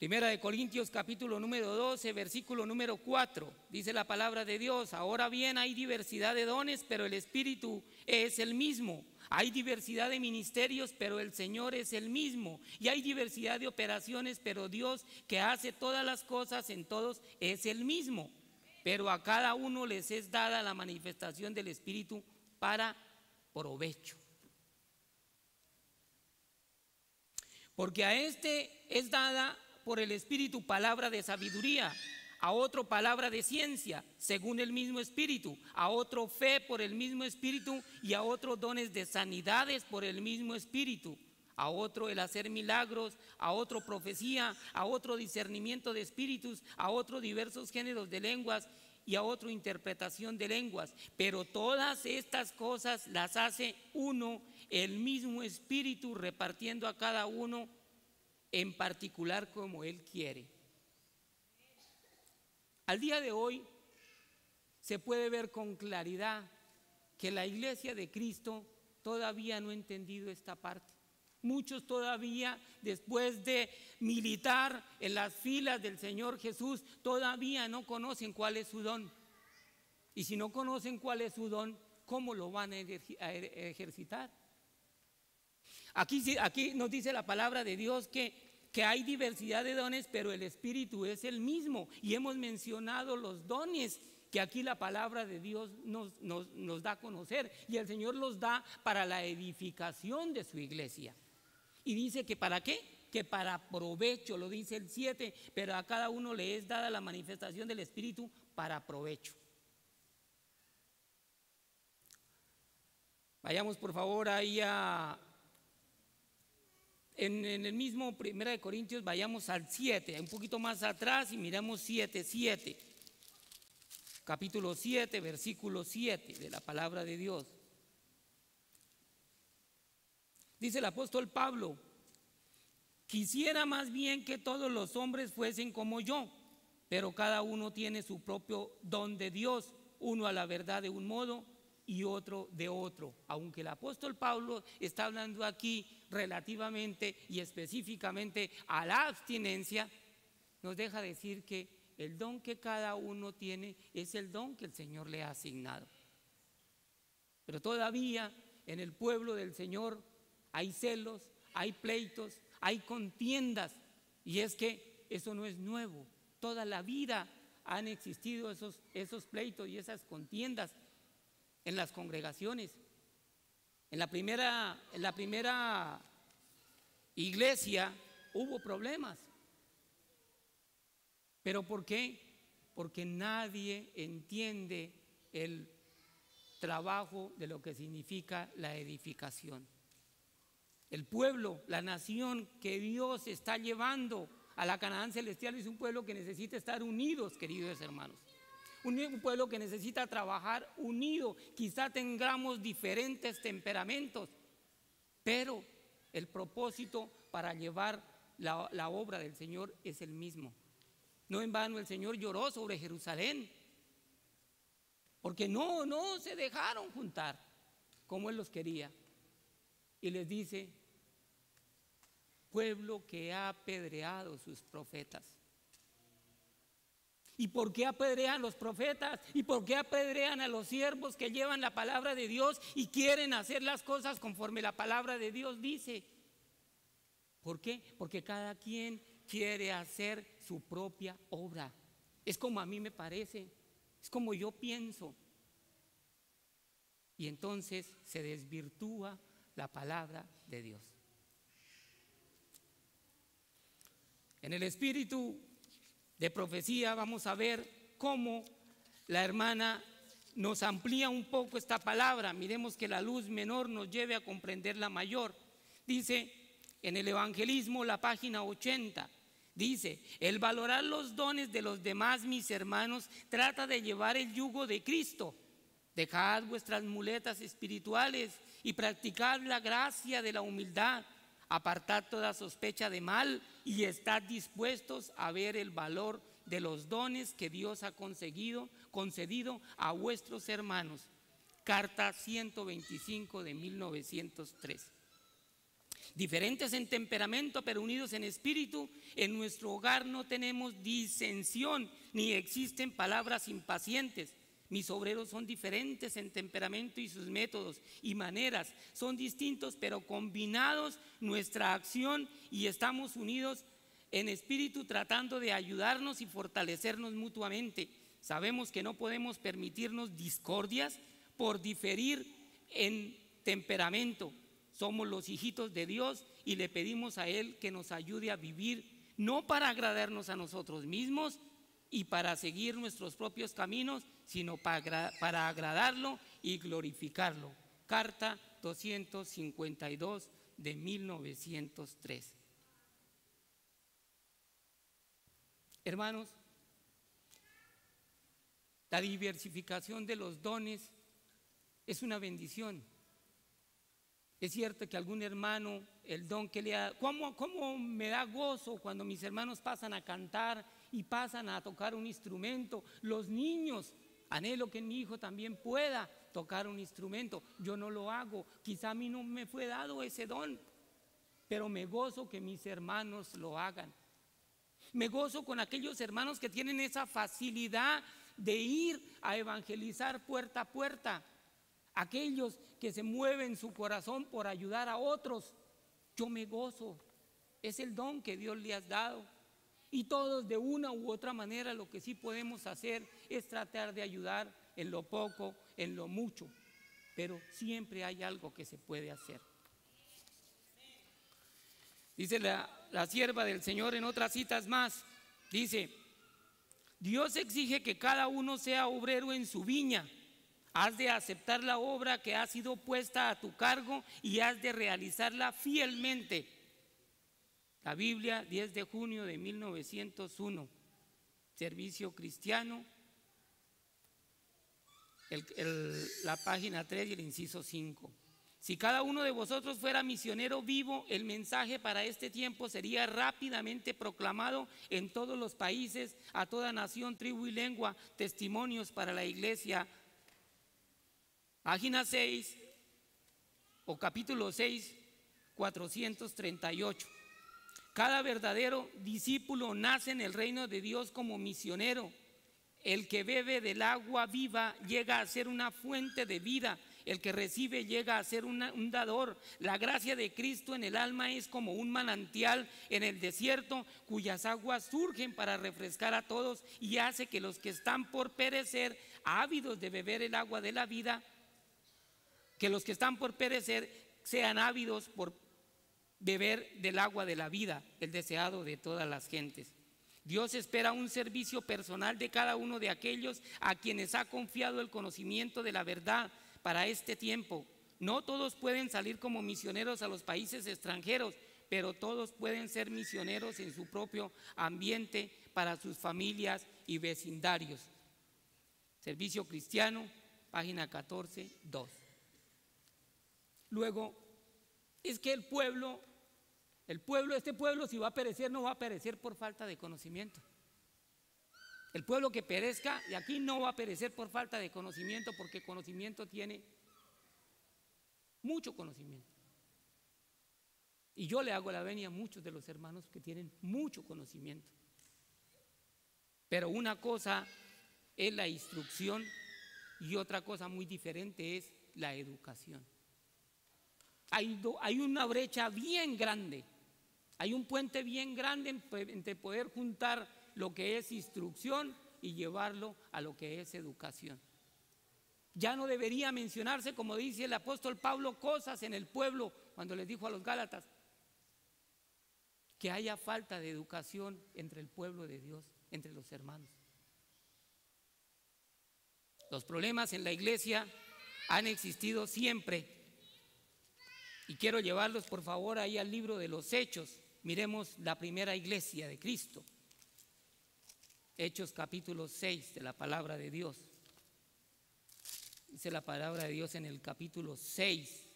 1 Corintios capítulo número 12, versículo número 4, dice la palabra de Dios: ahora bien hay diversidad de dones, pero el Espíritu es el mismo. Hay diversidad de ministerios, pero el Señor es el mismo. Y hay diversidad de operaciones, pero Dios, que hace todas las cosas en todos, es el mismo. Pero a cada uno les es dada la manifestación del Espíritu para provecho. Porque a este es dada por el Espíritu palabra de sabiduría, a otro palabra de ciencia, según el mismo Espíritu, a otro fe por el mismo Espíritu, y a otros dones de sanidades por el mismo Espíritu, a otro el hacer milagros, a otro profecía, a otro discernimiento de espíritus, a otro diversos géneros de lenguas y a otro interpretación de lenguas. Pero todas estas cosas las hace uno, el mismo Espíritu, repartiendo a cada uno en particular como Él quiere. Al día de hoy se puede ver con claridad que la iglesia de Cristo todavía no ha entendido esta parte. Muchos todavía, después de militar en las filas del Señor Jesús, todavía no conocen cuál es su don. Y si no conocen cuál es su don, ¿cómo lo van a ejercitar? Aquí nos dice la palabra de Dios que hay diversidad de dones, pero el Espíritu es el mismo. Y hemos mencionado los dones que aquí la palabra de Dios nos da a conocer. Y el Señor los da para la edificación de su iglesia. Y dice que ¿para qué? Que para provecho, lo dice el 7, pero a cada uno le es dada la manifestación del Espíritu para provecho. Vayamos por favor ahí en el mismo 1 Corintios, vayamos al 7, un poquito más atrás y miramos 7:7. Capítulo 7, versículo 7 de la palabra de Dios. Dice el apóstol Pablo: quisiera más bien que todos los hombres fuesen como yo, pero cada uno tiene su propio don de Dios, uno a la verdad de un modo y otro de otro. Aunque el apóstol Pablo está hablando aquí relativamente y específicamente a la abstinencia, nos deja decir que el don que cada uno tiene es el don que el Señor le ha asignado. Pero todavía en el pueblo del Señor hay celos, hay pleitos, hay contiendas, y es que eso no es nuevo. Toda la vida han existido esos pleitos y esas contiendas en las congregaciones. En la primera iglesia hubo problemas. ¿Pero por qué? Porque nadie entiende el trabajo de lo que significa la edificación. El pueblo, la nación que Dios está llevando a la Canaán celestial es un pueblo que necesita estar unidos, queridos hermanos. Un pueblo que necesita trabajar unido. Quizá tengamos diferentes temperamentos, pero el propósito para llevar la obra del Señor es el mismo. No en vano el Señor lloró sobre Jerusalén, porque no se dejaron juntar como Él los quería. Y les dice: pueblo que ha apedreado sus profetas. ¿Y por qué apedrean los profetas? ¿Y por qué apedrean a los siervos que llevan la palabra de Dios y quieren hacer las cosas conforme la palabra de Dios dice? ¿Por qué? Porque cada quien quiere hacer su propia obra. Es como a mí me parece, es como yo pienso. Y entonces se desvirtúa la palabra de Dios. En el espíritu de profecía vamos a ver cómo la hermana nos amplía un poco esta palabra. Miremos que la luz menor nos lleve a comprender la mayor. Dice en el evangelismo, la página 80, dice: el valorar los dones de los demás, mis hermanos, trata de llevar el yugo de Cristo. Dejad vuestras muletas espirituales y practicad la gracia de la humildad. Apartad toda sospecha de mal y estad dispuestos a ver el valor de los dones que Dios ha concedido a vuestros hermanos. Carta 125 de 1903. Diferentes en temperamento, pero unidos en espíritu, en nuestro hogar no tenemos disensión, ni existen palabras impacientes. Mis obreros son diferentes en temperamento y sus métodos y maneras son distintos, pero combinados nuestra acción y estamos unidos en espíritu, tratando de ayudarnos y fortalecernos mutuamente. Sabemos que no podemos permitirnos discordias por diferir en temperamento. Somos los hijitos de Dios y le pedimos a Él que nos ayude a vivir, no para agradarnos a nosotros mismos y para seguir nuestros propios caminos, sino para agradarlo y glorificarlo. Carta 252 de 1903. Hermanos, la diversificación de los dones es una bendición. Es cierto que algún hermano, el don que le ha... ¿Cómo me da gozo cuando mis hermanos pasan a cantar y pasan a tocar un instrumento? Los niños, anhelo que mi hijo también pueda tocar un instrumento. Yo no lo hago, quizá a mí no me fue dado ese don, pero me gozo que mis hermanos lo hagan. Me gozo con aquellos hermanos que tienen esa facilidad de ir a evangelizar puerta a puerta. Aquellos que se mueven su corazón por ayudar a otros, yo me gozo. Es el don que Dios le ha dado. Y todos de una u otra manera lo que sí podemos hacer es tratar de ayudar en lo poco, en lo mucho. Pero siempre hay algo que se puede hacer. Dice la sierva del Señor en otras citas más, dice: Dios exige que cada uno sea obrero en su viña. Has de aceptar la obra que ha sido puesta a tu cargo y has de realizarla fielmente. La Biblia, 10 de junio de 1901, Servicio Cristiano, la página 3 y el inciso 5. Si cada uno de vosotros fuera misionero vivo, el mensaje para este tiempo sería rápidamente proclamado en todos los países, a toda nación, tribu y lengua, testimonios para la iglesia. Página 6 o capítulo 6, 438. Cada verdadero discípulo nace en el reino de Dios como misionero. El que bebe del agua viva llega a ser una fuente de vida. El que recibe llega a ser un dador. La gracia de Cristo en el alma es como un manantial en el desierto, cuyas aguas surgen para refrescar a todos y hace que los que están por perecer, ávidos de beber el agua de la vida, que los que están por perecer sean ávidos por beber del agua de la vida, el deseado de todas las gentes. Dios espera un servicio personal de cada uno de aquellos a quienes ha confiado el conocimiento de la verdad para este tiempo. No todos pueden salir como misioneros a los países extranjeros, pero todos pueden ser misioneros en su propio ambiente para sus familias y vecindarios. Servicio Cristiano, página 14, 2. Luego, es que este pueblo si va a perecer, no va a perecer por falta de conocimiento. El pueblo que perezca de aquí no va a perecer por falta de conocimiento, porque conocimiento tiene mucho conocimiento. Y yo le hago la venia a muchos de los hermanos que tienen mucho conocimiento. Pero una cosa es la instrucción y otra cosa muy diferente es la educación. Hay una brecha bien grande, hay un puente bien grande entre poder juntar lo que es instrucción y llevarlo a lo que es educación. Ya no debería mencionarse, como dice el apóstol Pablo, cosas en el pueblo cuando les dijo a los Gálatas que haya falta de educación entre el pueblo de Dios, entre los hermanos. Los problemas en la iglesia han existido siempre. Y quiero llevarlos por favor ahí al libro de los Hechos. Miremos la primera iglesia de Cristo. Hechos capítulo 6 de la palabra de Dios. Dice la palabra de Dios en el capítulo 6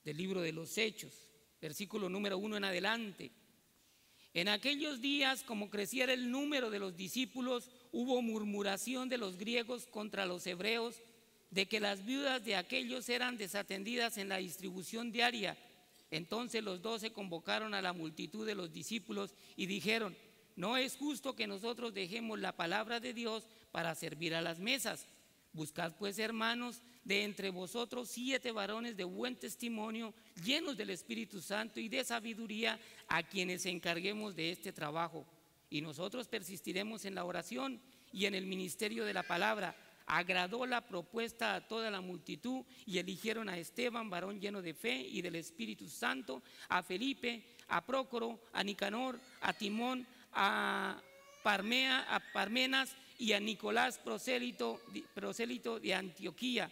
del libro de los Hechos, versículo número 1 en adelante. En aquellos días, como creciera el número de los discípulos, hubo murmuración de los griegos contra los hebreos, de que las viudas de aquellos eran desatendidas en la distribución diaria. Entonces los 12 convocaron a la multitud de los discípulos y dijeron: no es justo que nosotros dejemos la palabra de Dios para servir a las mesas. Buscad pues, hermanos, de entre vosotros 7 varones de buen testimonio, llenos del Espíritu Santo y de sabiduría, a quienes encarguemos de este trabajo. Y nosotros persistiremos en la oración y en el ministerio de la palabra. Agradó la propuesta a toda la multitud y eligieron a Esteban, varón lleno de fe y del Espíritu Santo, a Felipe, a Prócoro, a Nicanor, a Timón, a Parmenas y a Nicolás, prosélito de Antioquía,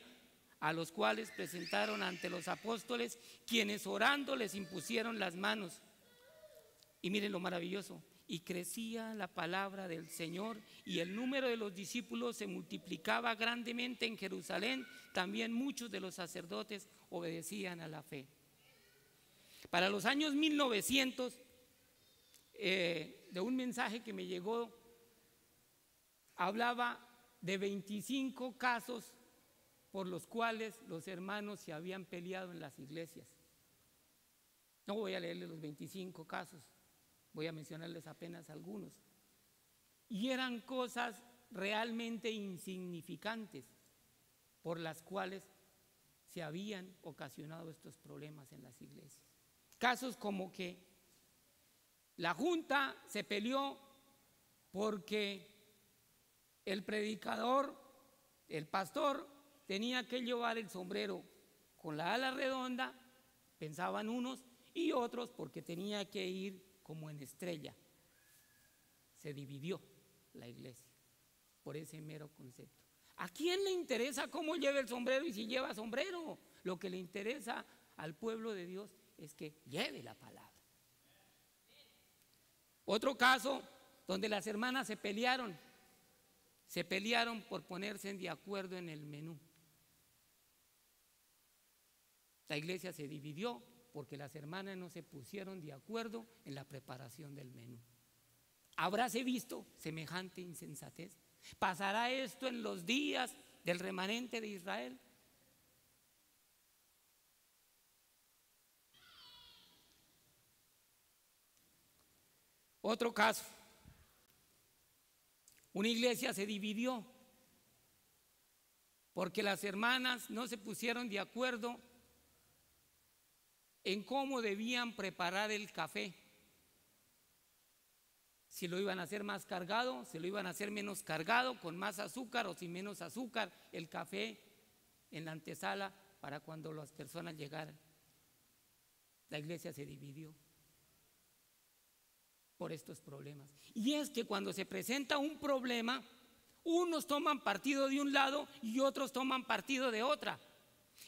a los cuales presentaron ante los apóstoles, quienes orando les impusieron las manos. Y miren lo maravilloso: y crecía la palabra del Señor y el número de los discípulos se multiplicaba grandemente en Jerusalén. También muchos de los sacerdotes obedecían a la fe. Para los años 1900, de un mensaje que me llegó, hablaba de 25 casos por los cuales los hermanos se habían peleado en las iglesias. No voy a leerles los 25 casos, voy a mencionarles apenas algunos. Y eran cosas realmente insignificantes por las cuales se habían ocasionado estos problemas en las iglesias. Casos como que la junta se peleó porque el predicador, el pastor, tenía que llevar el sombrero con la ala redonda, pensaban unos, y otros porque tenía que ir como en estrella. Se dividió la iglesia por ese mero concepto. ¿A quién le interesa cómo lleva el sombrero y si lleva sombrero? Lo que le interesa al pueblo de Dios es que lleve la palabra. Otro caso donde las hermanas se pelearon por ponerse de acuerdo en el menú. La iglesia se dividió porque las hermanas no se pusieron de acuerdo en la preparación del menú. ¿Habráse visto semejante insensatez? ¿Pasará esto en los días del remanente de Israel? Otro caso, una iglesia se dividió porque las hermanas no se pusieron de acuerdo en cómo debían preparar el café. Si lo iban a hacer más cargado, si lo iban a hacer menos cargado, con más azúcar o sin menos azúcar, el café en la antesala para cuando las personas llegaran. La iglesia se dividió por estos problemas. Y es que cuando se presenta un problema, unos toman partido de un lado y otros toman partido de otra.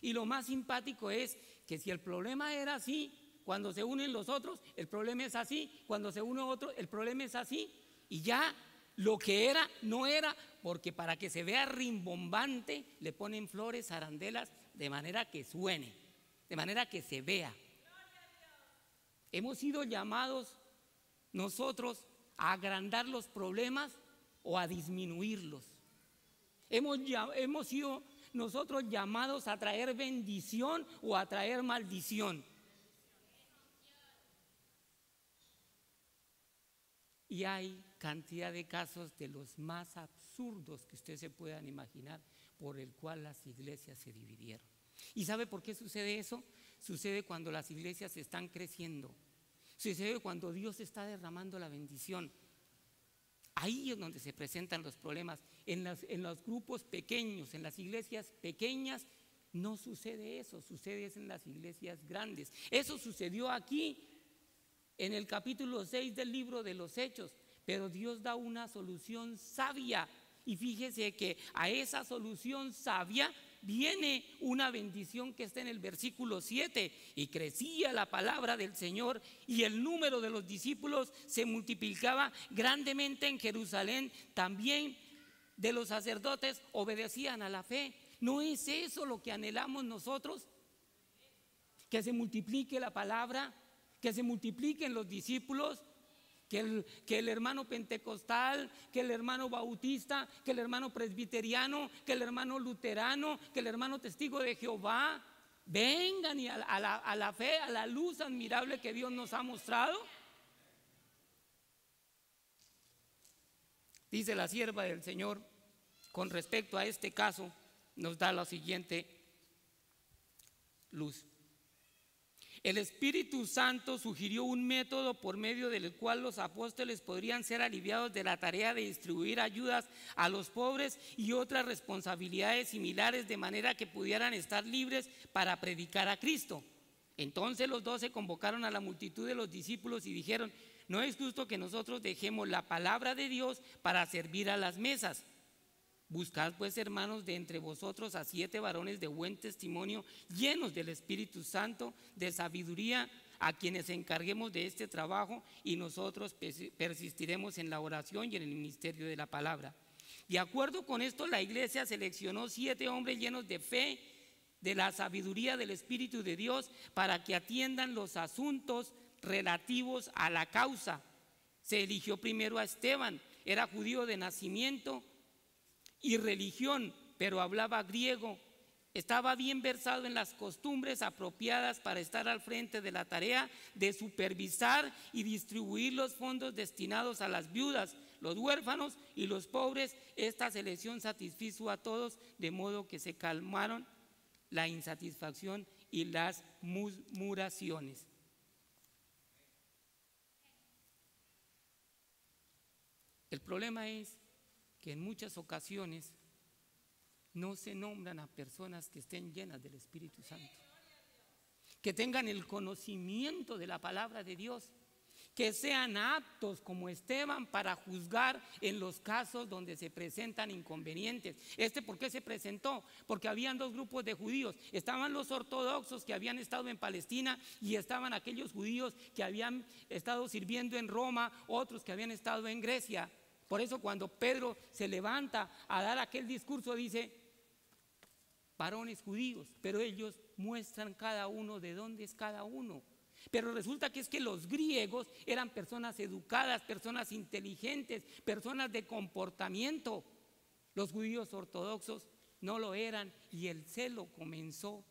Y lo más simpático es que si el problema era así, cuando se unen los otros, el problema es así, cuando se une otro, el problema es así, y ya lo que era, no era, porque para que se vea rimbombante, le ponen flores, arandelas, de manera que suene, de manera que se vea. Hemos sido llamados nosotros a agrandar los problemas o a disminuirlos. Hemos sido nosotros llamados a traer bendición o a traer maldición. Y hay cantidad de casos de los más absurdos que ustedes se puedan imaginar por el cual las iglesias se dividieron. ¿Y sabe por qué sucede eso? Sucede cuando las iglesias están creciendo. Sucede cuando Dios está derramando la bendición. Ahí es donde se presentan los problemas. En los grupos pequeños, en las iglesias pequeñas, no sucede eso. Sucede en las iglesias grandes. Eso sucedió aquí en el capítulo 6 del libro de los Hechos. Pero Dios da una solución sabia. Y fíjese que a esa solución sabia viene una bendición que está en el versículo 7. Y crecía la palabra del Señor y el número de los discípulos se multiplicaba grandemente en Jerusalén. También de los sacerdotes obedecían a la fe. ¿No es eso lo que anhelamos nosotros? Que se multiplique la palabra, que se multipliquen los discípulos. Que el hermano pentecostal, que el hermano bautista, que el hermano presbiteriano, que el hermano luterano, que el hermano testigo de Jehová vengan y a la fe, a la luz admirable que Dios nos ha mostrado. Dice la sierva del Señor con respecto a este caso, nos da la siguiente luz. El Espíritu Santo sugirió un método por medio del cual los apóstoles podrían ser aliviados de la tarea de distribuir ayudas a los pobres y otras responsabilidades similares, de manera que pudieran estar libres para predicar a Cristo. Entonces los 12 convocaron a la multitud de los discípulos y dijeron: no es justo que nosotros dejemos la palabra de Dios para servir a las mesas. Buscad pues, hermanos, de entre vosotros a 7 varones de buen testimonio, llenos del Espíritu Santo, de sabiduría, a quienes encarguemos de este trabajo, y nosotros persistiremos en la oración y en el ministerio de la palabra. De acuerdo con esto, la iglesia seleccionó 7 hombres llenos de fe, de la sabiduría del Espíritu de Dios, para que atiendan los asuntos relativos a la causa. Se eligió primero a Esteban. Era judío de nacimiento y religión, pero hablaba griego. Estaba bien versado en las costumbres apropiadas para estar al frente de la tarea de supervisar y distribuir los fondos destinados a las viudas, los huérfanos y los pobres. Esta selección satisfizo a todos, de modo que se calmaron la insatisfacción y las murmuraciones. El problema es que en muchas ocasiones no se nombran a personas que estén llenas del Espíritu Santo, que tengan el conocimiento de la palabra de Dios, que sean aptos como Esteban para juzgar en los casos donde se presentan inconvenientes. ¿Por qué se presentó? Porque habían dos grupos de judíos. Estaban los ortodoxos que habían estado en Palestina y estaban aquellos judíos que habían estado sirviendo en Roma, otros que habían estado en Grecia. Por eso cuando Pedro se levanta a dar aquel discurso dice, varones judíos, pero ellos muestran cada uno de dónde es cada uno. Pero resulta que es que los griegos eran personas educadas, personas inteligentes, personas de comportamiento. Los judíos ortodoxos no lo eran y el celo comenzó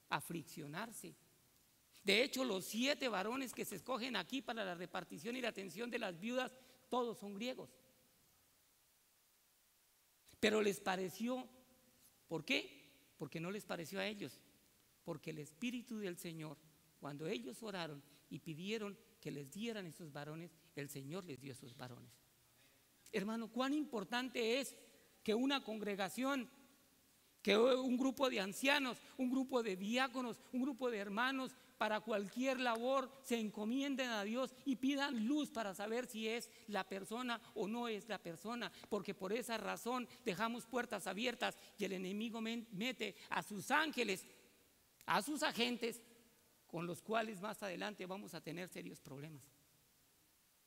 a friccionarse. De hecho, los 7 varones que se escogen aquí para la repartición y la atención de las viudas, todos son griegos. Pero les pareció, ¿por qué? Porque no les pareció a ellos, porque el Espíritu del Señor, cuando ellos oraron y pidieron que les dieran esos varones, el Señor les dio esos varones. Hermano, cuán importante es que una congregación, que un grupo de ancianos, un grupo de diáconos, un grupo de hermanos, para cualquier labor se encomienden a Dios y pidan luz para saber si es la persona o no es la persona, porque por esa razón dejamos puertas abiertas y el enemigo mete a sus ángeles, a sus agentes, con los cuales más adelante vamos a tener serios problemas.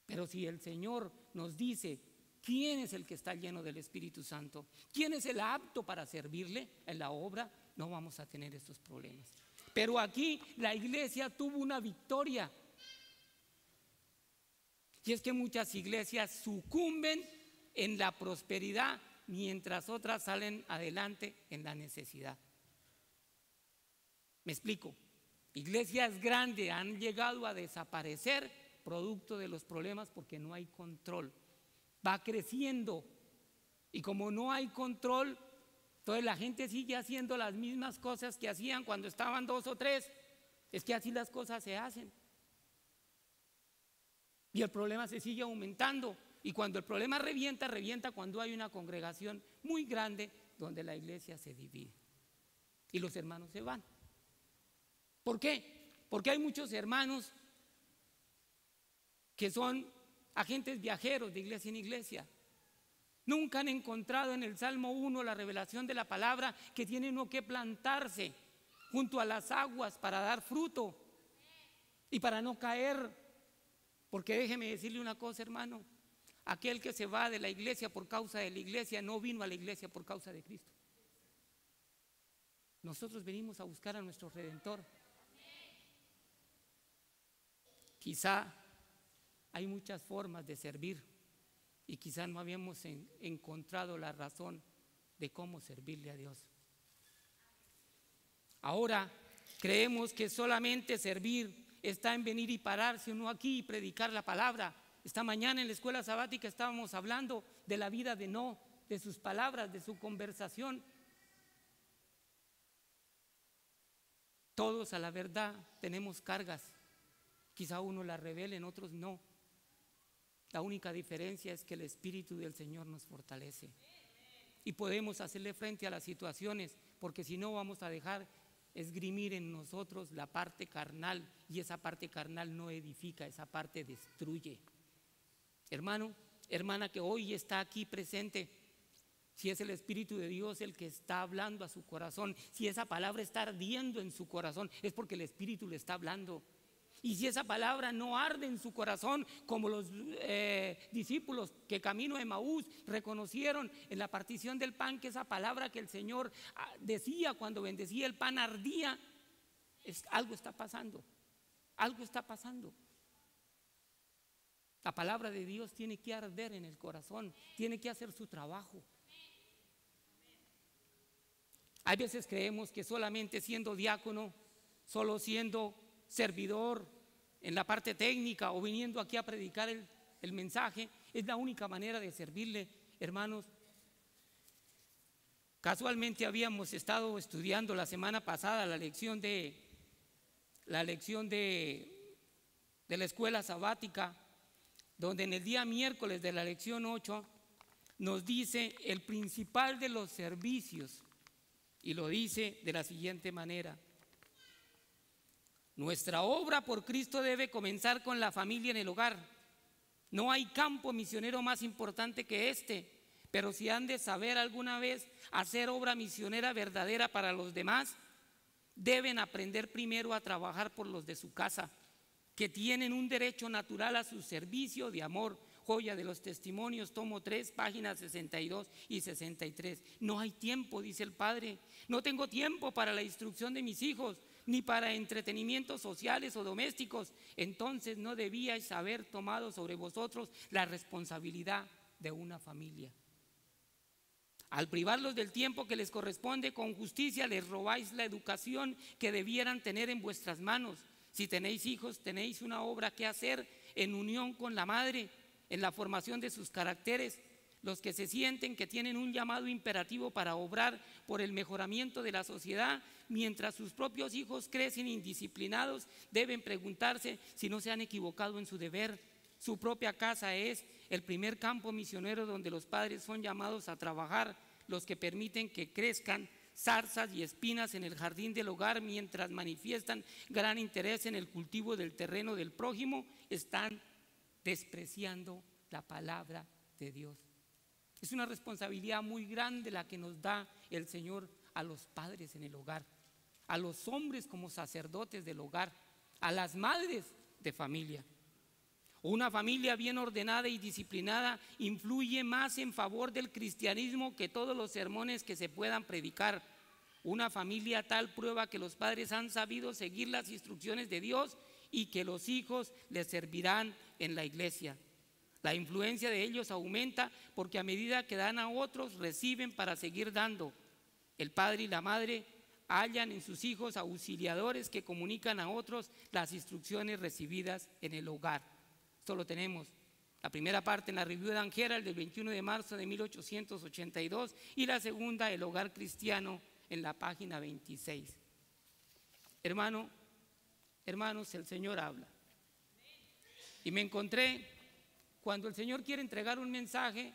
Pero si el Señor nos dice quién es el que está lleno del Espíritu Santo, quién es el apto para servirle en la obra, no vamos a tener estos problemas. Pero aquí la iglesia tuvo una victoria. Y es que muchas iglesias sucumben en la prosperidad mientras otras salen adelante en la necesidad. Me explico. Iglesias grandes han llegado a desaparecer producto de los problemas porque no hay control. Va creciendo y como no hay control, entonces la gente sigue haciendo las mismas cosas que hacían cuando estaban 2 o 3. Es que así las cosas se hacen. Y el problema se sigue aumentando. Y cuando el problema revienta, revienta cuando hay una congregación muy grande donde la iglesia se divide y los hermanos se van. ¿Por qué? Porque hay muchos hermanos que son agentes viajeros de iglesia en iglesia. Nunca han encontrado en el Salmo 1 la revelación de la palabra que tiene uno que plantarse junto a las aguas para dar fruto y para no caer. Porque déjeme decirle una cosa, hermano, aquel que se va de la iglesia por causa de la iglesia no vino a la iglesia por causa de Cristo. Nosotros venimos a buscar a nuestro Redentor. Quizá hay muchas formas de servir y quizá no habíamos encontrado la razón de cómo servirle a Dios. Ahora creemos que solamente servir está en venir y pararse uno aquí y predicar la palabra. Esta mañana en la escuela sabática estábamos hablando de la vida de Noé, de sus palabras, de su conversación. Todos a la verdad tenemos cargas. Quizá unos las revelen, otros no. La única diferencia es que el Espíritu del Señor nos fortalece y podemos hacerle frente a las situaciones, porque si no vamos a dejar esgrimir en nosotros la parte carnal, y esa parte carnal no edifica, esa parte destruye. Hermano, hermana que hoy está aquí presente, si es el Espíritu de Dios el que está hablando a su corazón, si esa palabra está ardiendo en su corazón, es porque el Espíritu le está hablando. Y si esa palabra no arde en su corazón, como los discípulos que camino a Emaús reconocieron en la partición del pan que esa palabra que el Señor decía cuando bendecía el pan ardía, algo está pasando, algo está pasando. La palabra de Dios tiene que arder en el corazón, tiene que hacer su trabajo. Hay veces creemos que solamente siendo diácono, solo siendo servidor en la parte técnica o viniendo aquí a predicar el mensaje es la única manera de servirle. Hermanos, casualmente habíamos estado estudiando la semana pasada la lección de la escuela sabática, donde en el día miércoles de la lección 8 nos dice el principal de los servicios, y lo dice de la siguiente manera: Nuestra obra por Cristo debe comenzar con la familia en el hogar. No hay campo misionero más importante que este, pero si han de saber alguna vez hacer obra misionera verdadera para los demás, deben aprender primero a trabajar por los de su casa, que tienen un derecho natural a su servicio de amor. Joya de los Testimonios, tomo 3, páginas 62 y 63. No hay tiempo, dice el padre. No tengo tiempo para la instrucción de mis hijos, ni para entretenimientos sociales o domésticos. Entonces no debíais haber tomado sobre vosotros la responsabilidad de una familia. Al privarlos del tiempo que les corresponde con justicia, les robáis la educación que debieran tener en vuestras manos. Si tenéis hijos, tenéis una obra que hacer en unión con la madre, en la formación de sus caracteres. Los que se sienten que tienen un llamado imperativo para obrar por el mejoramiento de la sociedad, mientras sus propios hijos crecen indisciplinados, deben preguntarse si no se han equivocado en su deber. Su propia casa es el primer campo misionero donde los padres son llamados a trabajar. Los que permiten que crezcan zarzas y espinas en el jardín del hogar mientras manifiestan gran interés en el cultivo del terreno del prójimo, están despreciando la palabra de Dios. Es una responsabilidad muy grande la que nos da el Señor a los padres en el hogar, a los hombres como sacerdotes del hogar, a las madres de familia. Una familia bien ordenada y disciplinada influye más en favor del cristianismo que todos los sermones que se puedan predicar. Una familia tal prueba que los padres han sabido seguir las instrucciones de Dios y que los hijos les servirán en la iglesia. La influencia de ellos aumenta porque a medida que dan a otros, reciben para seguir dando. El padre y la madre hallan en sus hijos auxiliadores que comunican a otros las instrucciones recibidas en el hogar. Esto lo tenemos, la primera parte en la Review de Angera, el del 21 de marzo de 1882, y la segunda, El Hogar Cristiano, en la página 26. Hermanos, el Señor habla. Y me encontré, cuando el Señor quiere entregar un mensaje,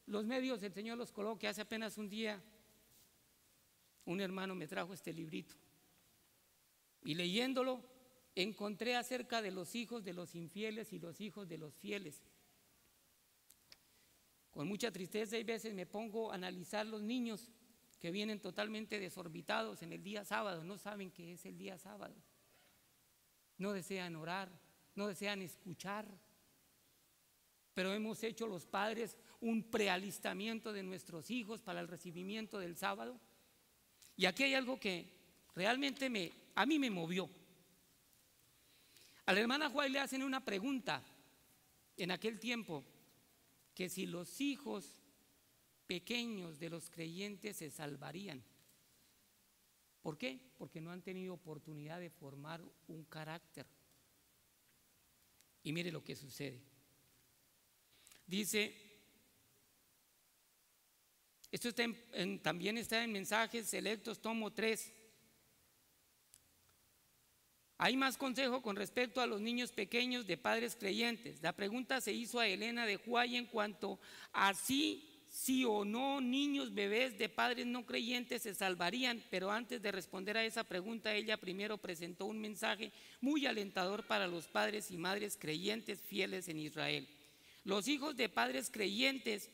los medios el Señor los coloca. Hace apenas un día, un hermano me trajo este librito, y leyéndolo, encontré acerca de los hijos de los infieles y los hijos de los fieles. Con mucha tristeza hay veces me pongo a analizar los niños que vienen totalmente desorbitados en el día sábado, no saben qué es el día sábado, no desean orar, no desean escuchar, pero hemos hecho los padres un prealistamiento de nuestros hijos para el recibimiento del sábado. Y aquí hay algo que realmente a mí me movió. A la hermana Juárez le hacen una pregunta en aquel tiempo, que si los hijos pequeños de los creyentes se salvarían. ¿Por qué? Porque no han tenido oportunidad de formar un carácter. Y mire lo que sucede. Dice, esto está también está en Mensajes Selectos, tomo 3. Hay más consejo con respecto a los niños pequeños de padres creyentes. La pregunta se hizo a Elena de Huay en cuanto a sí o no niños bebés de padres no creyentes se salvarían, pero antes de responder a esa pregunta, ella primero presentó un mensaje muy alentador para los padres y madres creyentes fieles en Israel. Los hijos de padres creyentes,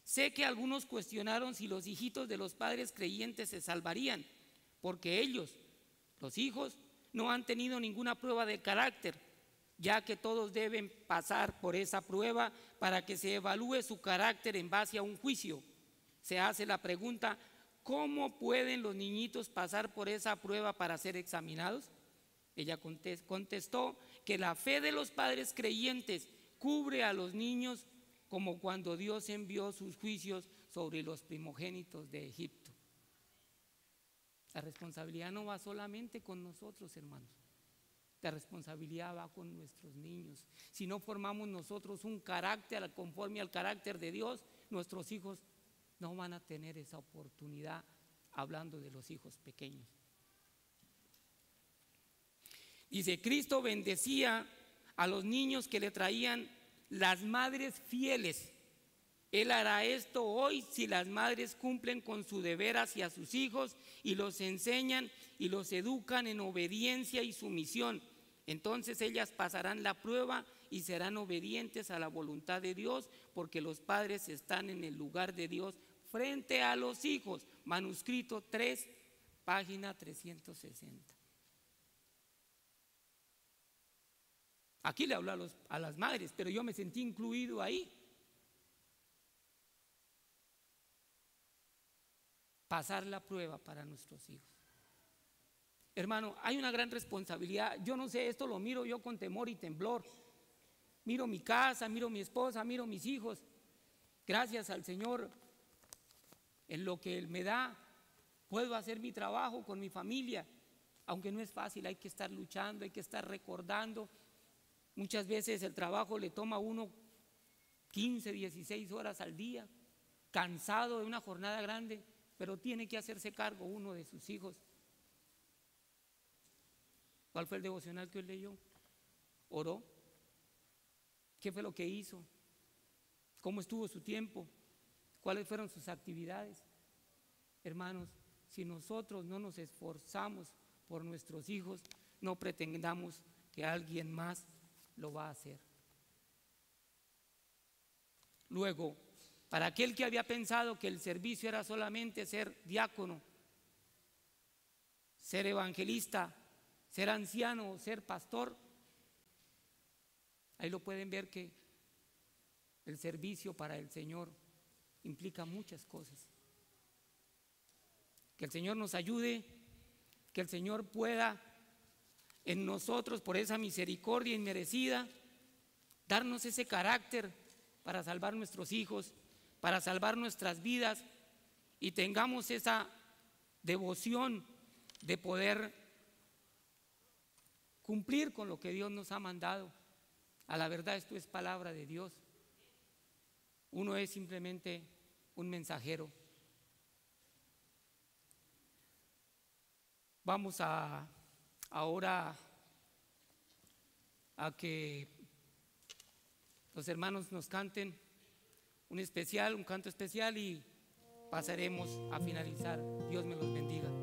sé que algunos cuestionaron si los hijitos de los padres creyentes se salvarían, porque ellos, los hijos, no han tenido ninguna prueba de carácter, ya que todos deben pasar por esa prueba para que se evalúe su carácter en base a un juicio. Se hace la pregunta, ¿cómo pueden los niñitos pasar por esa prueba para ser examinados? Ella contestó que la fe de los padres creyentes cubre a los niños como cuando Dios envió sus juicios sobre los primogénitos de Egipto. La responsabilidad no va solamente con nosotros, hermanos. La responsabilidad va con nuestros niños. Si no formamos nosotros un carácter conforme al carácter de Dios, nuestros hijos no van a tener esa oportunidad, hablando de los hijos pequeños. Dice, Cristo bendecía a los niños que le traían las madres fieles. Él hará esto hoy si las madres cumplen con su deber hacia sus hijos y los enseñan y los educan en obediencia y sumisión. Entonces ellas pasarán la prueba y serán obedientes a la voluntad de Dios, porque los padres están en el lugar de Dios frente a los hijos. Manuscrito 3, página 360. Aquí le hablo a las madres, pero yo me sentí incluido ahí. Pasar la prueba para nuestros hijos. Hermano, hay una gran responsabilidad. Yo no sé, esto lo miro yo con temor y temblor. Miro mi casa, miro mi esposa, miro mis hijos. Gracias al Señor, en lo que Él me da, puedo hacer mi trabajo con mi familia. Aunque no es fácil, hay que estar luchando, hay que estar recordando. Muchas veces el trabajo le toma a uno 15, 16 horas al día, cansado de una jornada grande, pero tiene que hacerse cargo uno de sus hijos. ¿Cuál fue el devocional que hoy leyó? ¿Oró? ¿Qué fue lo que hizo? ¿Cómo estuvo su tiempo? ¿Cuáles fueron sus actividades? Hermanos, si nosotros no nos esforzamos por nuestros hijos, no pretendamos que alguien más lo va a hacer. Luego, para aquel que había pensado que el servicio era solamente ser diácono, ser evangelista, ser anciano o ser pastor, ahí lo pueden ver que el servicio para el Señor implica muchas cosas. Que el Señor nos ayude, que el Señor pueda en nosotros, por esa misericordia inmerecida, darnos ese carácter para salvar nuestros hijos, para salvar nuestras vidas, y tengamos esa devoción de poder cumplir con lo que Dios nos ha mandado. A la verdad, esto es palabra de Dios. Uno es simplemente un mensajero. Vamos ahora a que los hermanos nos canten un canto especial, y pasaremos a finalizar. Dios me los bendiga.